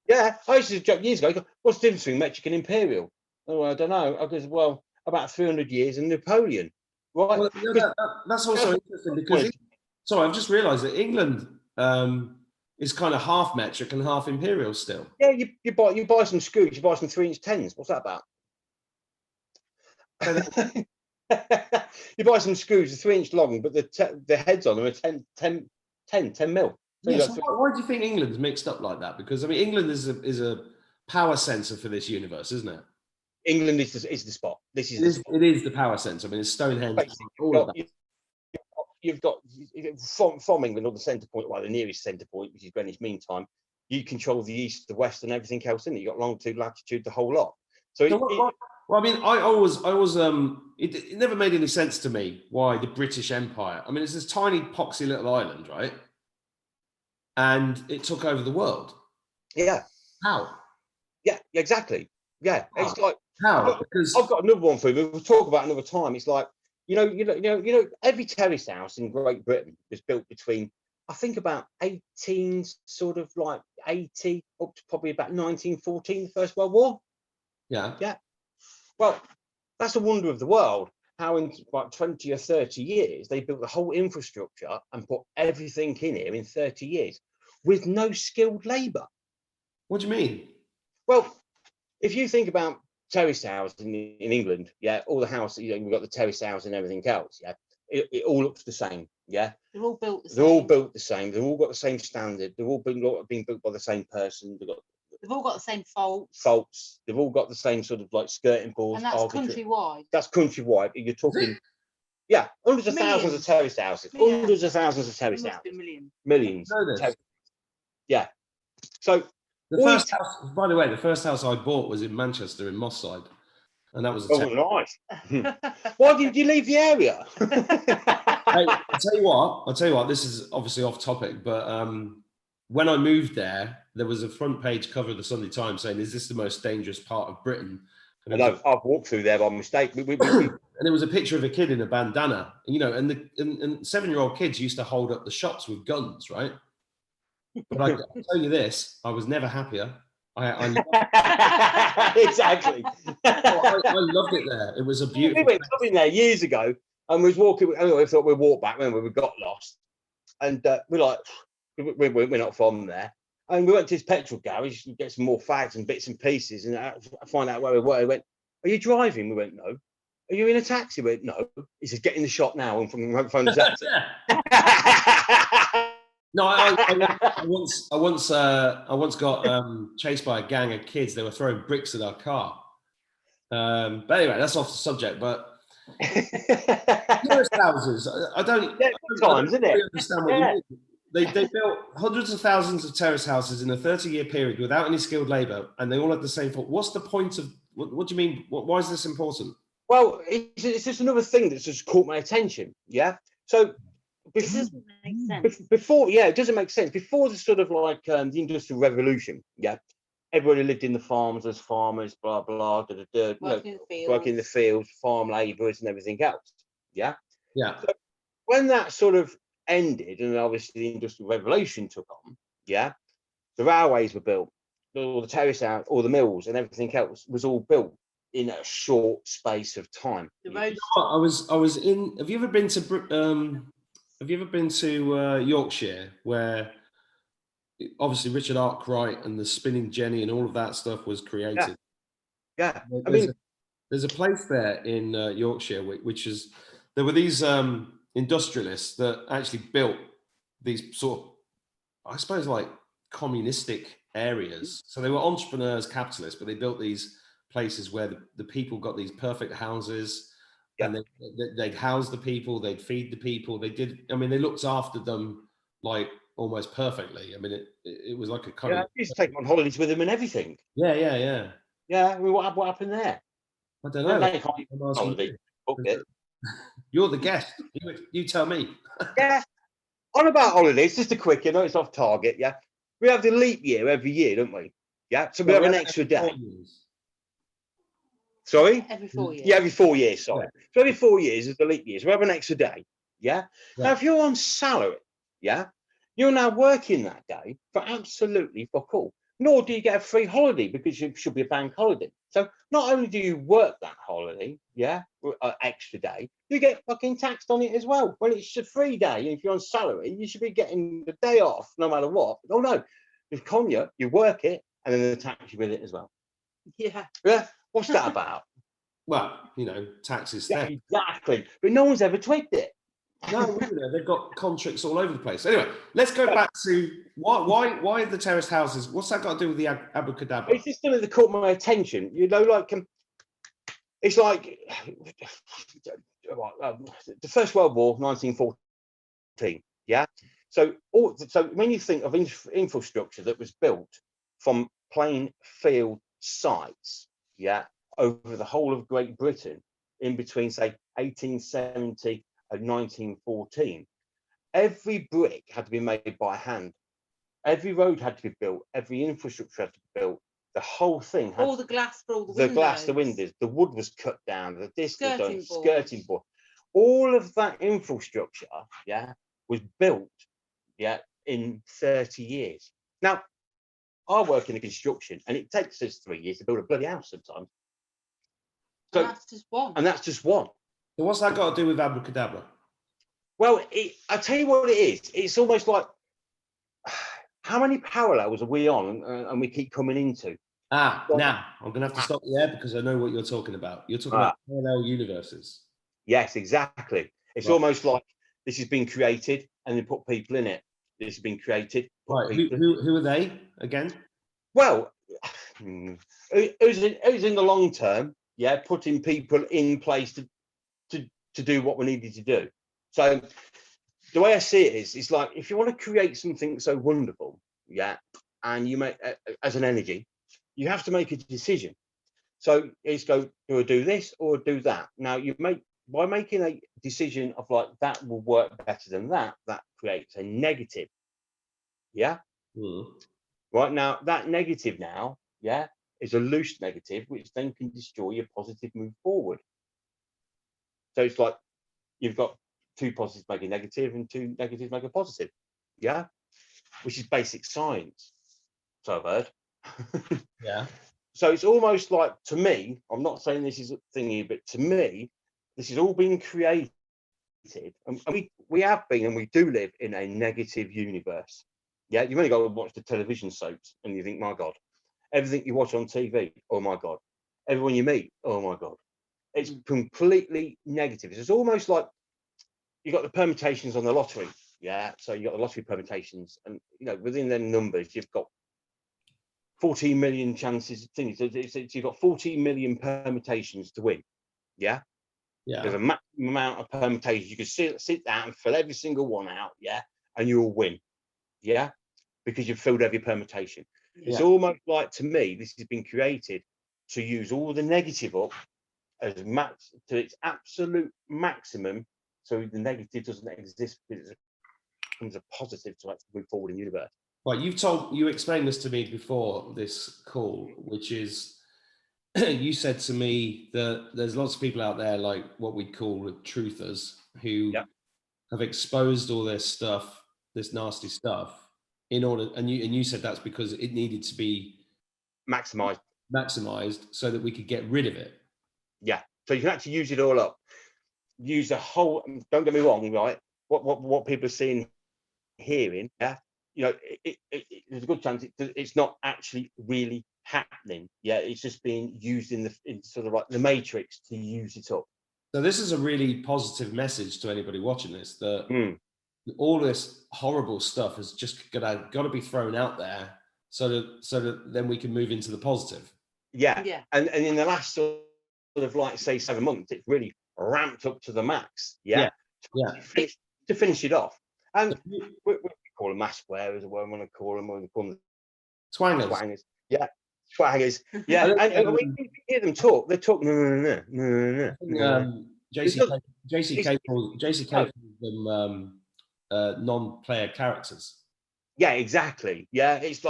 S2: Yeah, I used to joke years ago. What's the difference between metric and imperial? Oh, I don't know. I goes, well, about 300 years and Napoleon. Right.
S1: Well, that's also interesting because I've just realised that England is kind of half metric and half imperial still.
S2: Yeah, you buy some screws, you buy some 3-inch 10s. What's that about? You buy some screws, 3-inch long, but the heads on them are 10 mil. So
S1: yeah, so why do you think England's mixed up like that? Because I mean, England is a power sensor for this universe, isn't it?
S2: England is the spot. It
S1: is the power sensor. I mean, it's Stonehenge.
S2: You've got from England, or the centre point, the nearest centre point, which is Greenwich Mean Time. You control the east, the west, and everything else in it. You got longitude, latitude, the whole lot. So
S1: well, I mean, I always it never made any sense to me why the British Empire. I mean, it's this tiny poxy little island, right? And it took over the world.
S2: Yeah.
S1: How?
S2: Yeah, exactly. Yeah,
S1: how?
S2: It's like
S1: how? Because
S2: I've got another one for you. We'll talk about another time. It's like every terrace house in Great Britain was built between, I think, about 80 up to probably about 1914, the First World War.
S1: Yeah.
S2: Yeah. Well, that's a wonder of the world. How in about 20 or 30 years they built the whole infrastructure and put everything in here in 30 years with no skilled labour.
S1: What do you mean?
S2: Well, if you think about terrace houses in England, yeah, all the houses, you know, we've got the terrace house and everything else, yeah, it all looks the same, yeah.
S3: They're all built the same.
S2: They're all built the same. They've all got the same standard. They've all been built by the same person.
S3: They've all got the same faults.
S2: Faults. They've all got the same sort of like skirting boards.
S3: And that's countrywide.
S2: That's countrywide. You're talking, yeah, hundreds of thousands of terrace houses.
S3: Yeah.
S2: Hundreds of thousands of terrace
S3: There must
S2: houses.
S3: be millions.
S2: Millions.
S1: I know this.
S2: Yeah. So
S1: The first house, by the way, the first house I bought was in Manchester, in Moss Side, and that was a
S2: nice. Why did you leave the area?
S1: Hey, I'll tell you what, this is obviously off topic, but when I moved there, there was a front page cover of the Sunday Times saying, "Is this the most dangerous part of Britain?"
S2: And I've walked through there by mistake.
S1: And it was a picture of a kid in a bandana, you know, and 7-year-old kids used to hold up the shops with guns, right? But I'll tell you this, I was never happier.
S2: Exactly.
S1: I loved it there. It was a beautiful.
S2: We went clubbing there years ago, and we was walking. Anyway, we thought we'd walk back. Remember, we got lost, and we're like, we're not from there. And we went to his petrol garage to get some more fags and bits and pieces, and find out where we were. He went, "Are you driving?" We went, "No." "Are you in a taxi?" We went, "No." He said, "Get in the shop now and phone the taxi."
S1: No, I once got chased by a gang of kids. They were throwing bricks at our car. But anyway, that's off the subject. But terrace houses, I don't really understand what you mean. They built hundreds of thousands of terrace houses in a 30-year period without any skilled labour, and they all had the same fault. What's the point of what do you mean? Why is this important?
S2: Well, it's just another thing that's just caught my attention. Yeah. So
S3: It doesn't make sense.
S2: before, yeah, it doesn't make sense. Before the sort of like the Industrial Revolution, yeah, everybody lived in the farms as farmers, blah blah, working in the fields, farm labourers, and everything else. Yeah.
S1: Yeah.
S2: So when that sort of ended, and obviously the Industrial Revolution took on, yeah, the railways were built, all the terrace out, all the mills, and everything else was all built in a short space of time.
S3: The roads.
S1: I was in. Have you ever been to Yorkshire, where obviously Richard Arkwright and the Spinning Jenny and all of that stuff was created?
S2: Yeah.
S1: There's a place there in Yorkshire which is, there were these industrialists that actually built these sort of, I suppose, like communistic areas. So they were entrepreneurs, capitalists, but they built these places where the people got these perfect houses. Yeah. And they'd house the people, they'd feed the people. They looked after them like almost perfectly. I mean, it was like a kind of.
S2: You used to take them on holidays with them and everything.
S1: Yeah.
S2: Yeah. I mean, what happened there?
S1: I don't know. You're the guest. You tell me.
S2: Yeah. On about holidays, just a quick, it's off target. Yeah. We have the leap year every year, don't we? Yeah. So we have an extra day. Sorry?
S3: Every 4 years.
S2: Yeah, every 4 years, sorry. Yeah. So every 4 years is the leap years. We have an extra day. Yeah? Now, if you're on salary, yeah, you're now working that day for absolutely fuck all. Nor do you get a free holiday because it should be a bank holiday. So not only do you work that holiday, yeah, extra day, you get fucking taxed on it as well. When it's a free day, and if you're on salary, you should be getting the day off no matter what. Oh no, with Konya, you work it and then they tax you with it as well.
S3: Yeah.
S2: Yeah. What's that about?
S1: Well, taxes.
S2: Yeah, exactly. But no one's ever tweaked it.
S1: No, they've got contracts all over the place. Anyway, let's go back to why the terraced houses. What's that got to do with the Abracadabra?
S2: It's just something that caught my attention. It's like the First World War, 1914. Yeah. So when you think of infrastructure that was built from plain field sites, yeah, over the whole of Great Britain in between, say, 1870 and 1914, every brick had to be made by hand. Every road had to be built. Every infrastructure had to be built. The whole thing had
S3: all the glass for all the windows.
S2: The glass, the windows, the wood was cut down, the disc was done, skirting board. All of that infrastructure, yeah, was built, yeah, in 30 years. Now, I work in the construction, and it takes us 3 years to build a bloody house sometimes. So,
S3: and that's just one.
S2: And that's just one.
S1: So what's that got to do with Abracadabra?
S2: Well, I'll tell you what it is. It's almost like how many parallels are we on and we keep coming into?
S1: Now I'm going to have to stop you there because I know what you're talking about. You're talking about parallel universes.
S2: Yes, exactly. It's almost like this has been created and they put people in it. This has been created.
S1: Right. Who are they again?
S2: Well, who's in the long term? Yeah, putting people in place to do what we needed to do. So the way I see it is, it's like if you want to create something so wonderful, yeah, and you make as an energy, you have to make a decision. So it's go, do I do this or do that? Now you make by making a decision of like that will work better than that creates a negative. Yeah. Right now, that negative now, yeah, is a loose negative, which then can destroy your positive move forward. So it's like you've got two positives make a negative and two negatives make a positive. Yeah. Which is basic science. So I've heard.
S1: Yeah.
S2: So it's almost like, to me, I'm not saying this is a thingy, but to me, this has all been created. And we have been and we do live in a negative universe. Yeah, you've only got to watch the television soaps and you think, my God, everything you watch on TV, oh my God, everyone you meet, oh my God, it's completely negative. It's almost like you've got the permutations on the lottery. Yeah, so you've got the lottery permutations, and within them numbers, you've got 14 million chances. You've got 14 million permutations to win. Yeah.
S1: Yeah.
S2: There's a maximum amount of permutations. You can sit down and fill every single one out. Yeah. And you'll win. Yeah. Because you've filled every permutation. Yeah. It's almost like, to me, this has been created to use all the negative up as max to its absolute maximum. So the negative doesn't exist because it becomes a positive to actually move forward in the universe.
S1: Right, you explained this to me before this call, which is you said to me that there's lots of people out there, like what we call truthers, who have exposed all this stuff, this nasty stuff, in order, and you said that's because it needed to be maximized so that we could get rid of it.
S2: Yeah, so you can actually use it all up, use the whole. Don't get me wrong, right? What people are seeing, hearing, yeah. There's a good chance it's not actually really happening. Yeah, it's just being used in sort of like the Matrix to use it up.
S1: So this is a really positive message to anybody watching this, that all this horrible stuff has just got to be thrown out there so that then we can move into the positive.
S2: Yeah. And in the last sort of like say 7 months, it's really ramped up to the max. Yeah. To finish it off. And we call them mask wearers, or what I want to call them. We call them
S1: twangers.
S2: Yeah, twangers. Yeah, and when you hear them talk, they talk no.
S1: JCK calls them non-player characters.
S2: Yeah, exactly. Yeah, it's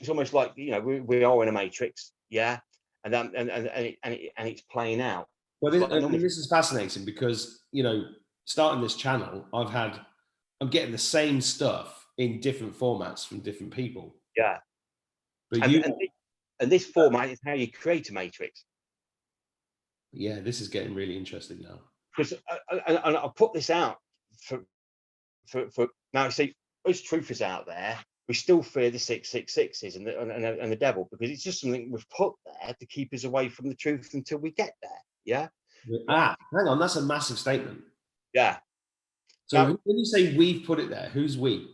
S2: almost like we are in a matrix. Yeah, and it's playing out.
S1: Well, this is fascinating because starting this channel, I'm getting the same stuff in different formats from different people.
S2: Yeah.
S1: But
S2: and this format is how you create a matrix.
S1: Yeah, this is getting really interesting now.
S2: Because I'll put this out for now. See, us truthers out there, we still fear the 666s and the devil, because it's just something we've put there to keep us away from the truth until we get there. Yeah.
S1: Hang on, that's a massive statement.
S2: Yeah.
S1: So now, when you say we've put it there, who's we?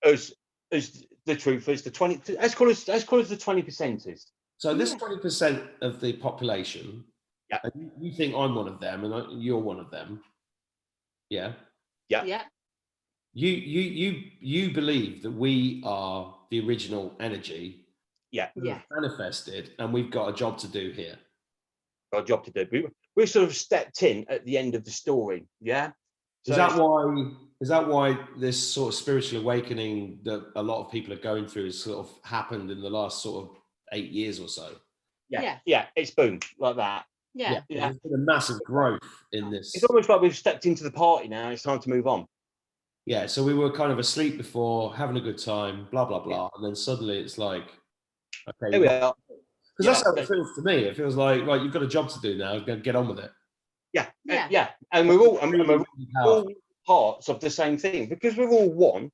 S2: As the truthers, the 20. Let's call us the 20%ers.
S1: So this 20% of the population.
S2: Yeah.
S1: And you think I'm one of them, and you're one of them. Yeah.
S2: Yeah.
S3: Yeah.
S1: You believe that we are the original energy.
S2: Yeah.
S1: Manifested, and we've got a job to do here.
S2: Got a job to do. We sort of stepped in at the end of the story. Yeah.
S1: So is that why this sort of spiritual awakening that a lot of people are going through has sort of happened in the last sort of 8 years or so?
S2: Yeah, it's boomed like that.
S3: Yeah.
S1: There's been a massive growth in this.
S2: It's almost like we've stepped into the party now. It's time to move on.
S1: Yeah, so we were kind of asleep before, having a good time, blah blah blah, and then suddenly it's like, okay,
S2: here we are.
S1: Because that's how it feels to me. It feels like you've got a job to do now. Get on with it.
S2: Yeah. And we're all parts of the same thing, because we're all one.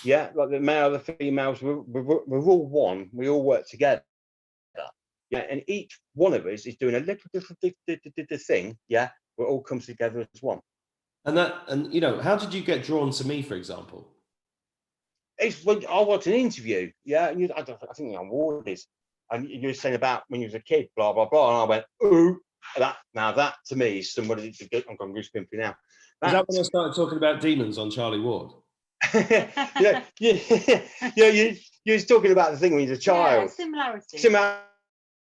S2: Yeah, like the male, the females, we're all one. We all work together. Yeah, and each one of us is doing a little different thing. Yeah, where it all comes together as one.
S1: And you know, how did you get drawn to me, for example?
S2: It's when I watched an interview. Yeah, and I think the award is, and you were saying about when you was a kid, blah blah blah, and I went, ooh, that to me is somebody. I'm going goosebumps now.
S1: Is that when I started talking about demons on Charlie Ward?
S2: yeah, you was talking about the thing when you was a child.
S3: Similarities.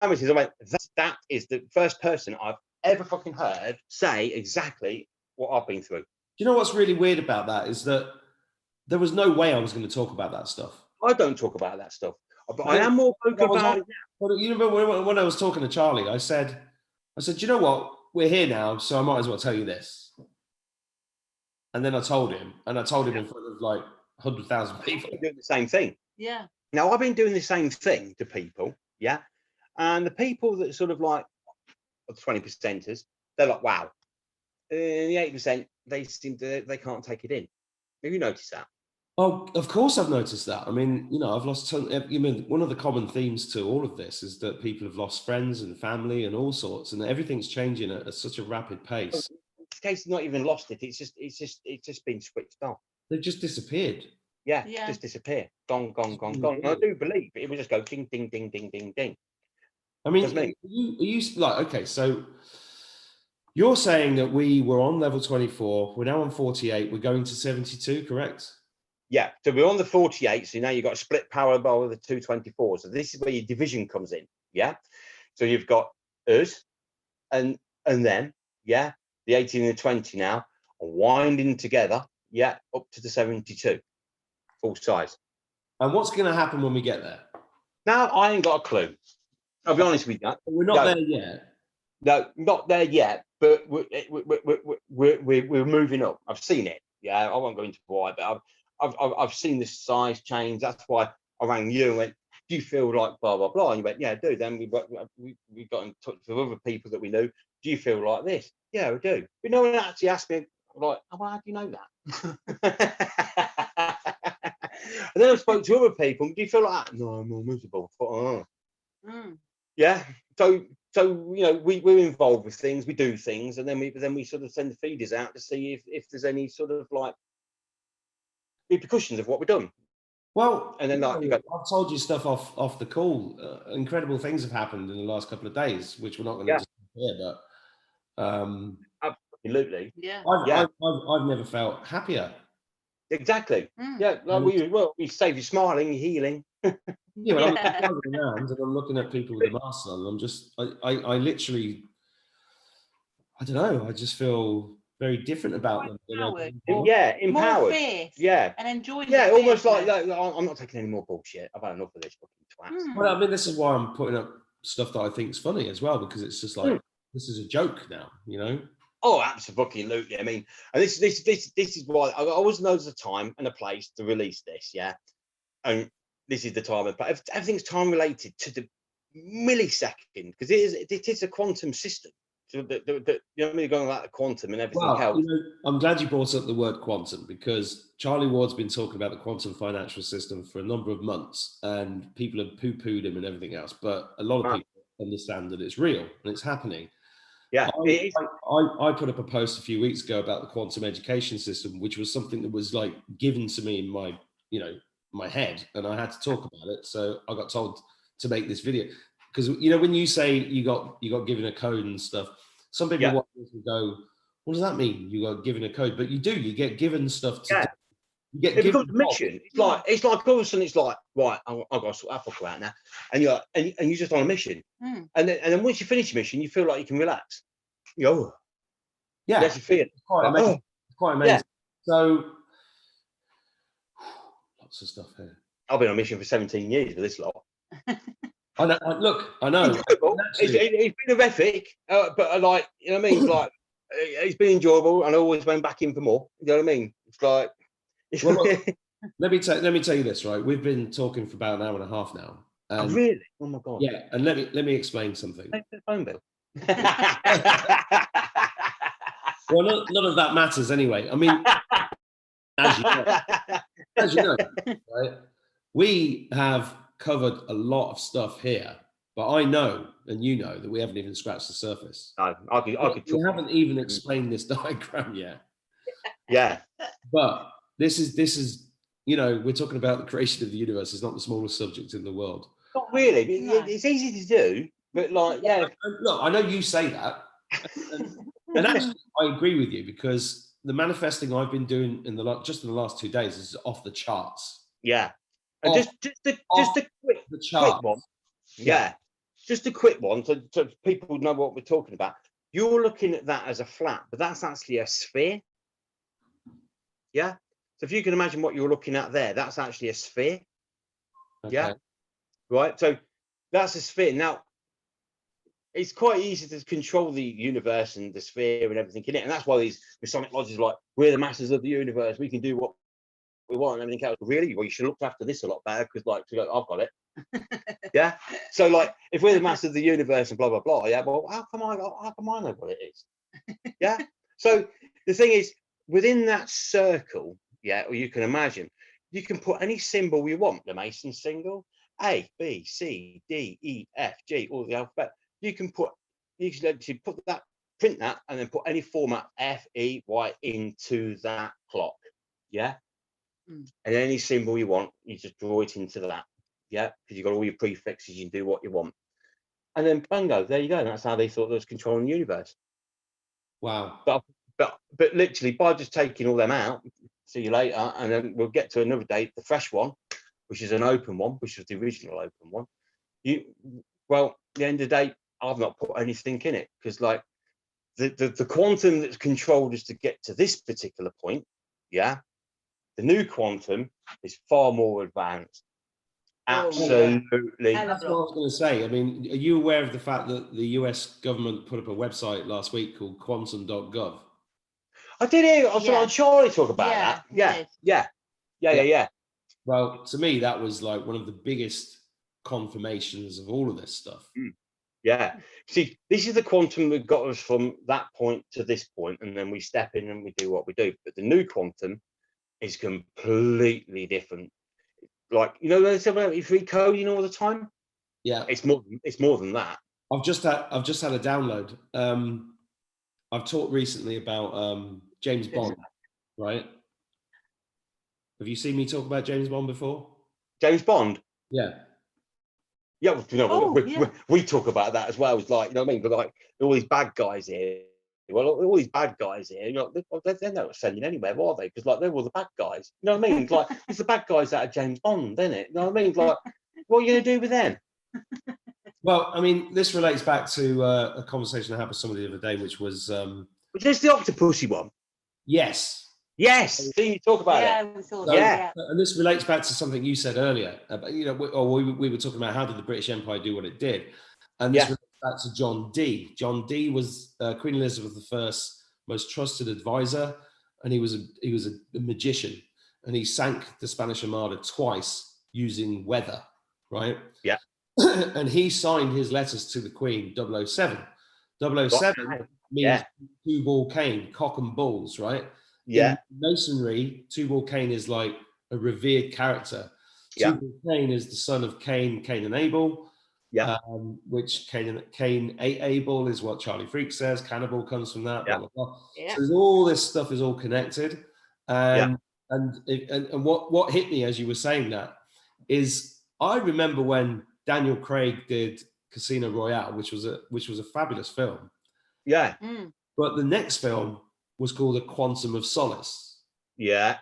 S2: I went, that is the first person I've ever fucking heard say exactly what I've been through.
S1: Do you know what's really weird about that is that there was no way I was going to talk about that stuff.
S2: I don't talk about that stuff, but I am more vocal about it now.
S1: But you know, when I was talking to Charlie, I said, you know what? We're here now, so I might as well tell you this. And then I told him, in front of like 100,000 people.
S2: Doing the same thing.
S3: Yeah.
S2: Now I've been doing the same thing to people, yeah, and the people that sort of like 20%ers, they're like, wow. The 8%, they can't take it in. Have you noticed that?
S1: Oh, of course I've noticed that. I mean, you know, I've lost. One of the common themes to all of this is that people have lost friends and family and all sorts, and everything's changing at such a rapid pace.
S2: In this case, not even lost it. It's just been switched off.
S1: They've just disappeared.
S2: Yeah, just disappear. Gone. And I do believe it will just go ding, ding, ding, ding, ding, ding.
S1: I mean, are you like, okay, so you're saying that we were on level 24, we're now on 48, we're going to 72, correct?
S2: Yeah, so we're on the 48, so now you've got a split power bar with the 224. So this is where your division comes in, yeah? So you've got us and them, yeah? The 18 and the 20 now are winding together, yeah, up to the 72, full size.
S1: And what's going to happen when we get there?
S2: Now, I ain't got a clue. I'll be honest with you.
S1: We're not there yet.
S2: No, not there yet, but we're moving up. I've seen it. Yeah, I won't go into why, but I've seen the size change. That's why I rang you and went, do you feel like blah blah blah? And you went, yeah, I do. Then we got in touch with other people that we knew. Do you feel like this? Yeah, we do. But no one actually asked me, like, oh, well, how do you know that? And then I spoke to other people. Do you feel like that? No, I'm more miserable. I thought, oh. Yeah. So you know, we're involved with things. We do things, and then we sort of send the feeders out to see if there's any sort of like repercussions of what we've done.
S1: Well,
S2: and then like,
S1: I've told you stuff off the call. Incredible things have happened in the last couple of days, which we're not going to discuss here, but
S2: absolutely,
S3: yeah.
S1: I've never felt happier.
S2: Exactly. Yeah, like we save you smiling, healing.
S1: Yeah, when I'm driving around and I'm looking at people with the masks on, I'm just, I literally, I don't know, I just feel very different about them.
S3: Empowered.
S2: Empowered.
S3: More fierce.
S2: Yeah.
S3: And enjoying.
S2: Yeah, almost like I'm not taking any more bullshit. I've had enough of this fucking twat.
S1: Well, I mean, this is why I'm putting up stuff that I think is funny as well, because it's just like, this is a joke now, you know?
S2: Oh, absolutely. I mean, and this is why I always know there's a time and a place to release this, yeah. And this is the time and place. Everything's time related to the millisecond, because it is a quantum system. So you know what I mean, going like the quantum and everything else.
S1: You know, I'm glad you brought up the word quantum, because Charlie Ward's been talking about the quantum financial system for a number of months, and people have poo-pooed him and everything else. But a lot of people understand that it's real and it's happening.
S2: Yeah,
S1: I put up a post a few weeks ago about the quantum education system, which was something that was like given to me in my, you know, my head, and I had to talk about it. So I got told to make this video, because, you know, when you say you got given a code and stuff, some people watch this and go, what does that mean? You got given a code? But you do. You get given stuff to do. You get given
S2: a mission. It's like all of a sudden it's like, right, I've got to sort that fucker out now, and you're just on a mission, and then once you finish your mission, you feel like you can relax. You go,
S1: yeah,
S2: that's a feeling.
S1: It's quite amazing. It's quite amazing. Yeah. So lots of stuff here.
S2: I've been on a mission for 17 years with this lot.
S1: I know. Look, I know.
S2: It's been horrific, but like, you know what I mean? Like, it's been enjoyable, and I always went back in for more. You know what I mean? It's like.
S1: Well, look, let me tell you this, right? We've been talking for about an hour and a half now.
S2: Oh, really? Oh my god.
S1: Yeah, and let me explain something.
S2: Take the phone bill.
S1: Well, none of that matters anyway. I mean, as you know, as you know, right, we have covered a lot of stuff here, but I know, and you know, that we haven't even scratched the surface.
S2: No, I could
S1: We
S2: talk.
S1: haven't even explained this diagram yet.
S2: Yeah.
S1: But this is, you know, we're talking about the creation of the universe. It's not the smallest subject in the world.
S2: Not really.
S3: No.
S2: It's easy to do, but like, yeah.
S1: Look, I know you say that, and actually, I agree with you, because the manifesting I've been doing in the last 2 days is off the charts.
S2: Yeah. And
S1: Off
S2: just a quick
S1: the charts.
S2: one.
S1: Yeah.
S2: Yeah. Just a quick one, so people know what we're talking about. You're looking at that as a flat, but that's actually a sphere. Yeah. So if you can imagine what you're looking at there, that's actually a sphere.
S1: Okay.
S2: Yeah. Right. So that's a sphere. Now, it's quite easy to control the universe and the sphere and everything in it. And that's why these Masonic lodges are like, we're the masters of the universe. We can do what we want and everything else. Really? Well, you should look after this a lot better, because like, I've got it. Yeah. So like, if we're the masters of the universe and blah, blah, blah. Yeah. Well, how come I know what it is? Yeah. So the thing is, within that circle, yeah, or you can imagine, you can put any symbol you want, the Mason symbol, A, B, C, D, E, F, G, all the alphabet. You can actually put that, print that, and then put any format F, E, Y into that clock. Yeah. And any symbol you want, you just draw it into that. Yeah. Because you've got all your prefixes, you can do what you want. And then bingo, there you go. And that's how they thought there was controlling the universe.
S1: Wow.
S2: But literally, by just taking all them out, see you later, and then we'll get to another date, the fresh one, which is an open one, which was the original open one. At the end of the day, I've not put anything in it, because like the quantum that's controlled us to get to this particular point, yeah, the new quantum is far more advanced. Absolutely.
S1: That's what I was going to say. I mean, are you aware of the fact that the US government put up a website last week called quantum.gov?
S2: I did hear. I saw Charlie talk about that. Yeah.
S1: Well, to me, that was like one of the biggest confirmations of all of this stuff.
S2: Yeah. See, this is the quantum that got us from that point to this point, and then we step in and we do what we do. But the new quantum is completely different. Like, you know, there's about free coding all the time.
S1: Yeah,
S2: it's more than that.
S1: I've just had a download. I've talked recently about James Bond, right? Have you seen me talk about James Bond before?
S2: James Bond?
S1: Yeah.
S2: Yeah, you know, we talk about that as well. It's like, you know what I mean? But like, all these bad guys here. Well, all these bad guys here, you know, they're not selling anywhere, are they? Because like, they're all the bad guys. You know what I mean? Like, it's the bad guys that are James Bond, isn't it? You know what I mean? Like, what are you going to do with them?
S1: Well, I mean, this relates back to a conversation I had with somebody the other day, which was...
S2: Which is the Octopussy one?
S1: Yes.
S2: Yes. So you talk about it.
S3: Yeah.
S1: And this relates back to something you said earlier. About, you know, we were talking about how did the British Empire do what it did. And this relates back to John Dee. John Dee was Queen Elizabeth I's most trusted advisor, and he was a magician. And he sank the Spanish Armada twice using weather, right?
S2: Yeah.
S1: And he signed his letters to the Queen 007. 007 means two-ball cane, cock and balls, right?
S2: Yeah.
S1: In Masonry, two-ball cane is like a revered character.
S2: Yeah.
S1: Two-ball cane is the son of Cain and Abel.
S2: Yeah.
S1: Which Cain ate Abel is what Charlie Freak says. Cannibal comes from that.
S2: Yeah.
S1: Blah, blah, blah.
S3: Yeah.
S1: So all this stuff is all connected. And what hit me as you were saying that is I remember when Daniel Craig did Casino Royale, which was a fabulous film.
S2: Yeah.
S1: But the next film was called A Quantum of Solace.
S2: Yeah.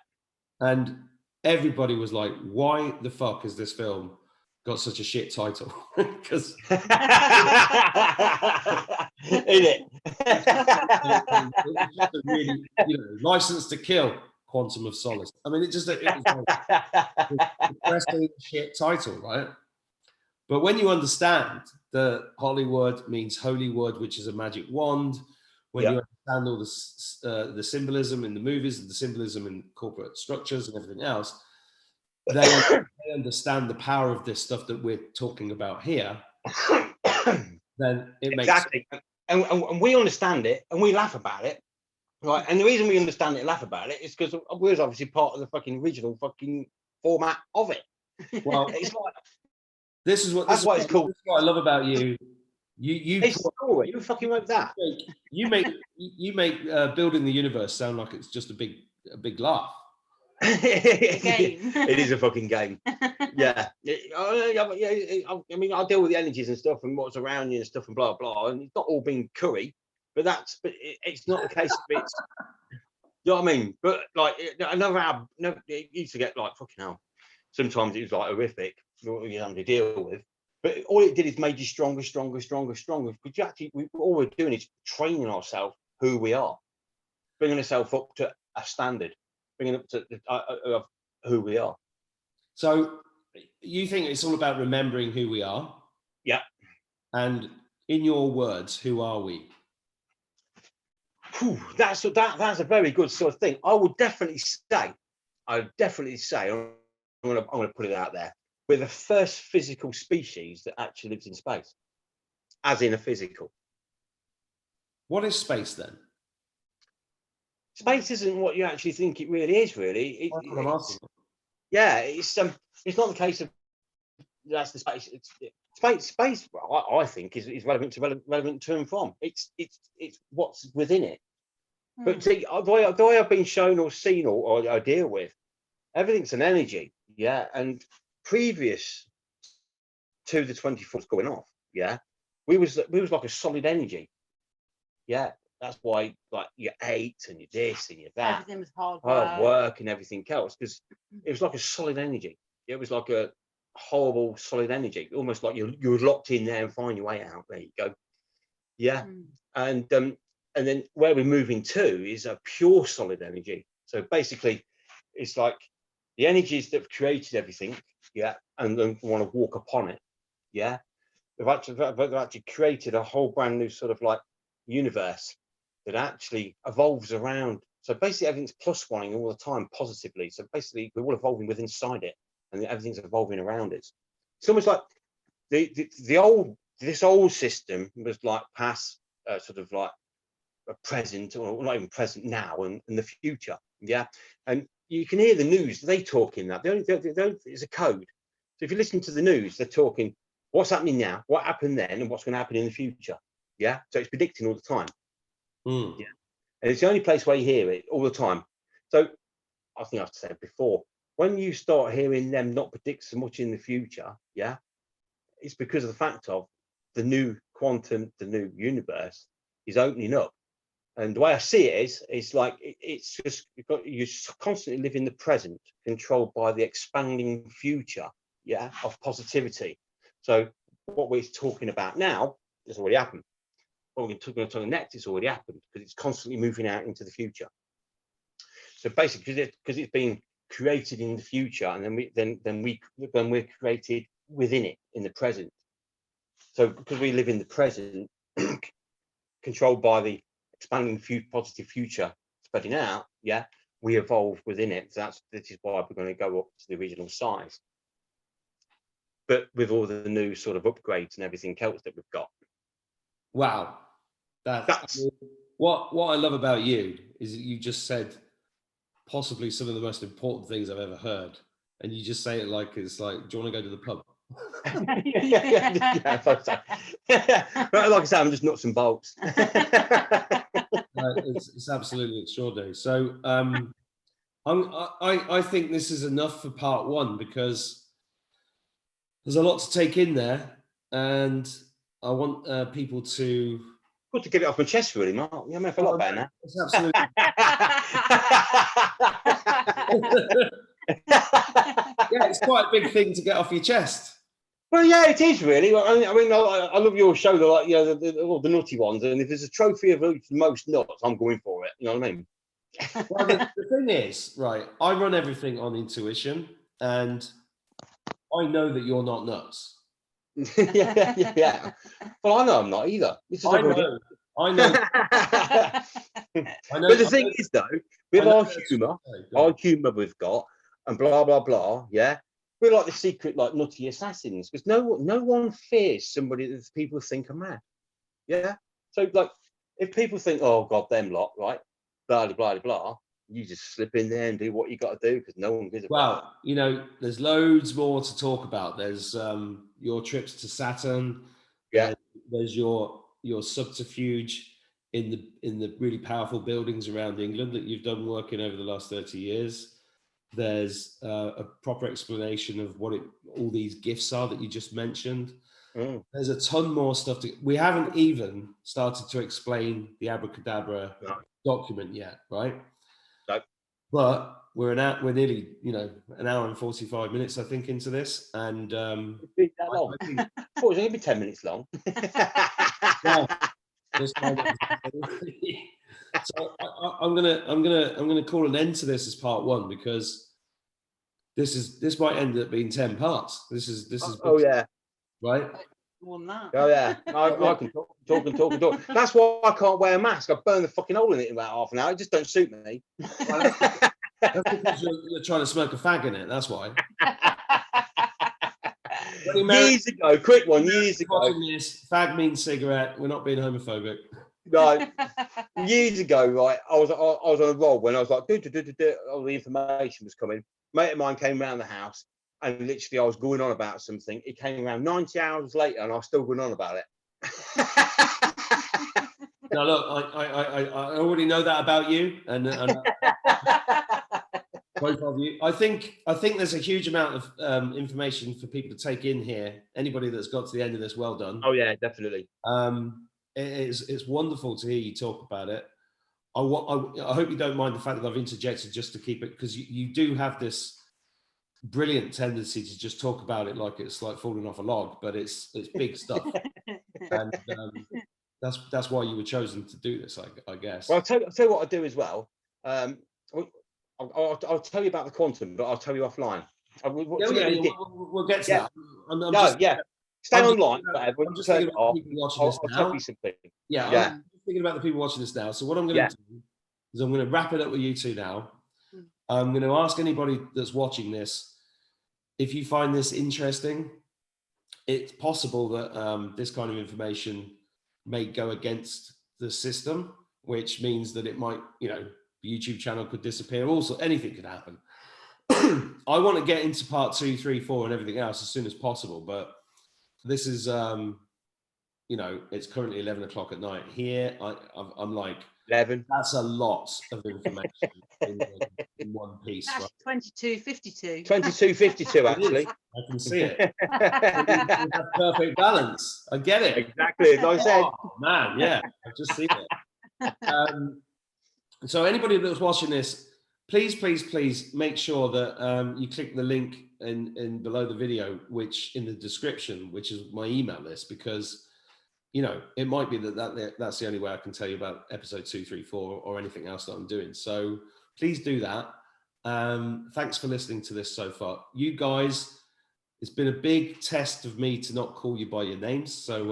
S1: And everybody was like, why the fuck has this film got such a shit title? Because
S2: in it.
S1: It's just a really, you know, License to Kill, Quantum of Solace. I mean, it was like a depressing shit title, right? But when you understand that Hollywood means holy wood, which is a magic wand, when you understand all the symbolism in the movies and the symbolism in corporate structures and everything else, they understand the power of this stuff that we're talking about here. Then it makes
S2: exactly, and we understand it and we laugh about it. Right, and the reason we understand it and laugh about it is because we're obviously part of the fucking original fucking format of it.
S1: Well,
S2: It's like
S1: this is what
S2: that's why it's called.
S1: This is what I love about you. You
S2: It's story. You fucking wrote that.
S1: you make building the universe sound like it's just a big laugh.
S3: Game.
S2: It is a fucking game. Yeah. I mean, I deal with the energies and stuff and what's around you and stuff and blah blah, and it's not all been curry, but it's not the case of it's. You know what I mean? But like it used to get like fucking hell. Sometimes it was like horrific, what you having to deal with. But all it did is made you stronger. Because all we're doing is training ourselves who we are, bringing ourselves up to a standard, bringing up to who we are.
S1: So you think it's all about remembering who we are?
S2: Yeah.
S1: And in your words, who are we?
S2: That's a very good sort of thing. I would definitely say, I'm gonna put it out there. We're the first physical species that actually lives in space, as in a physical.
S1: What is space then?
S2: Space isn't what you actually think it really is. Really, it's not the case of that's the space. Space. I think is relevant to and from. It's what's within it. But see, the way I've been shown or seen or I deal with, everything's an energy, yeah. And previous to the 24th going off, yeah, we was like a solid energy, yeah. That's why like you ate and you this and you that,
S3: everything was hard
S2: work and everything else, because it was like a solid energy. It was like a horrible solid energy, almost like you're locked in there and find your way out. There you go, yeah. And then where we're moving to is a pure solid energy. So basically, it's like the energies that have created everything, yeah, and then want to walk upon it, yeah. They've actually created a whole brand new sort of like universe that actually evolves around. So basically, everything's +1ing all the time positively. So basically, we're all evolving within inside it, and everything's evolving around us. It's almost like this old system was like past, sort of like a present, or not even present now, and the future, yeah. And you can hear the news, they talk in that. It's a code. So if you listen to the news, they're talking what's happening now, what happened then, and what's going to happen in the future, yeah. So it's predicting all the time, yeah. And it's the only place where you hear it all the time. So I think I've said before, when you start hearing them not predict so much in the future, yeah, it's because of the fact of the new quantum, the new universe is opening up. And the way I see it is, it's like it's just you constantly live in the present, controlled by the expanding future, yeah, of positivity. So what we're talking about now has already happened. What we're going to talk next has already happened, because it's constantly moving out into the future. So basically, because it's being created in the future, and then we're created within it in the present. So because we live in the present, controlled by the expanding positive future spreading out, yeah, we evolve within it. So this is why we're going to go up to the original size, but with all the new sort of upgrades and everything else that we've got.
S1: Wow, that's what I love about you is that you just said possibly some of the most important things I've ever heard, and you just say it like it's like, do you want to go to the pub?
S2: yeah, I thought so. Like I said, I'm just nuts and bolts.
S1: It's absolutely extraordinary. So I think this is enough for part one, because there's a lot to take in there, and I want people to.
S2: Good to get it off my chest, really, Mark. Yeah, I feel a lot better now.
S1: It's absolutely. Yeah, it's quite a big thing to get off your chest.
S2: Well, yeah, it is really. I mean, I love your show, like, you know, the nutty ones, and if there's a trophy of the most nuts, I'm going for it. You know what I mean?
S1: Well, the thing is, right, I run everything on intuition, and I know that you're not nuts.
S2: yeah. Well, I know I'm not either.
S1: I know.
S2: But the thing is, though, with our humour we've got, and blah blah blah, yeah, we're like the secret, like nutty assassins, because no one fears somebody that people think are mad, yeah. So like, if people think, oh God, them lot, right? blah, blah, blah. You just slip in there and do what you got to do because no one gives a fuck.
S1: Well, you know, there's loads more to talk about. There's your trips to Saturn.
S2: Yeah.
S1: There's your subterfuge in the really powerful buildings around England that you've done working over the last 30 years. There's a proper explanation of what all these gifts are that you just mentioned. There's a ton more stuff we haven't even started to explain the Abracadabra document yet, right?
S2: No.
S1: But we're nearly, you know, an hour and 45 minutes, I think, into this, and
S2: That long. I thought it was only 10 minutes long.
S1: So I'm gonna call an end to this as part one, because this might end up being 10 parts. This is
S2: Oh yeah,
S1: right.
S3: More than that.
S2: Oh yeah, I can talk. That's why I can't wear a mask. I burn the fucking hole in it in about half an hour. It just don't suit me.
S1: That's because you're trying to smoke a fag in it. That's why.
S2: Years ago, quick one. Years ago,
S1: this, fag means cigarette. We're not being homophobic.
S2: Right. Years ago, right, I was on a roll when I was like, all the information was coming. Mate of mine came around the house, and literally I was going on about something. It came around 90 hours later, and I was still going on about it.
S1: Now look, I already know that about you, and both of you. I think there's a huge amount of information for people to take in here. Anybody that's got to the end of this, well done.
S2: Oh yeah, definitely.
S1: It's wonderful to hear you talk about it. I hope you don't mind the fact that I've interjected just to keep it, because you do have this brilliant tendency to just talk about it like it's like falling off a log, but it's big stuff, and that's why you were chosen to do this, I guess.
S2: Well, I'll tell you what I do as well. I'll tell you about the quantum, but I'll tell you offline.
S1: We'll get to that.
S2: Stay online.
S1: I'm just thinking about the people watching this now.
S2: I'll tell you something.
S1: Yeah. I'm just thinking about the people watching this now. So what I'm going to do is I'm going to wrap it up with you two now. I'm going to ask anybody that's watching this, if you find this interesting. It's possible that this kind of information may go against the system, which means that it might, you know, the YouTube channel could disappear. Also, anything could happen. I want to get into part 2, 3, 4 and everything else as soon as possible, but this is, you know, it's currently 11 o'clock at night here. I'm like,
S2: 11.
S1: That's a lot of information in one piece.
S3: That's right? 22:52.
S2: 22:52, actually.
S1: I can see it. Perfect balance. I get it.
S2: Exactly, as I said.
S1: Oh, man, yeah, I've just seen it. So anybody that's watching this, please make sure that you click the link in below the video, which in the description, which is my email list, because you know it might be that's the only way I can tell you about episode 2, 3, 4 or anything else that I'm doing. So please do that. Thanks for listening to this so far, you guys. It's been a big test of me to not call you by your names. So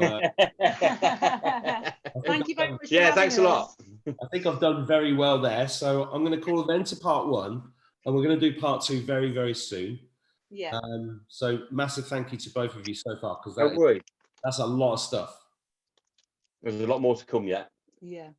S3: thank you very much.
S2: Yeah, thanks a lot.
S1: I think I've done very well there. So I'm going to call an end to part 1, and we're going to do part 2 very, very soon.
S3: Yeah.
S1: So massive thank you to both of you so far, because that's a lot of stuff.
S2: There's a lot more to come yet.
S3: Yeah.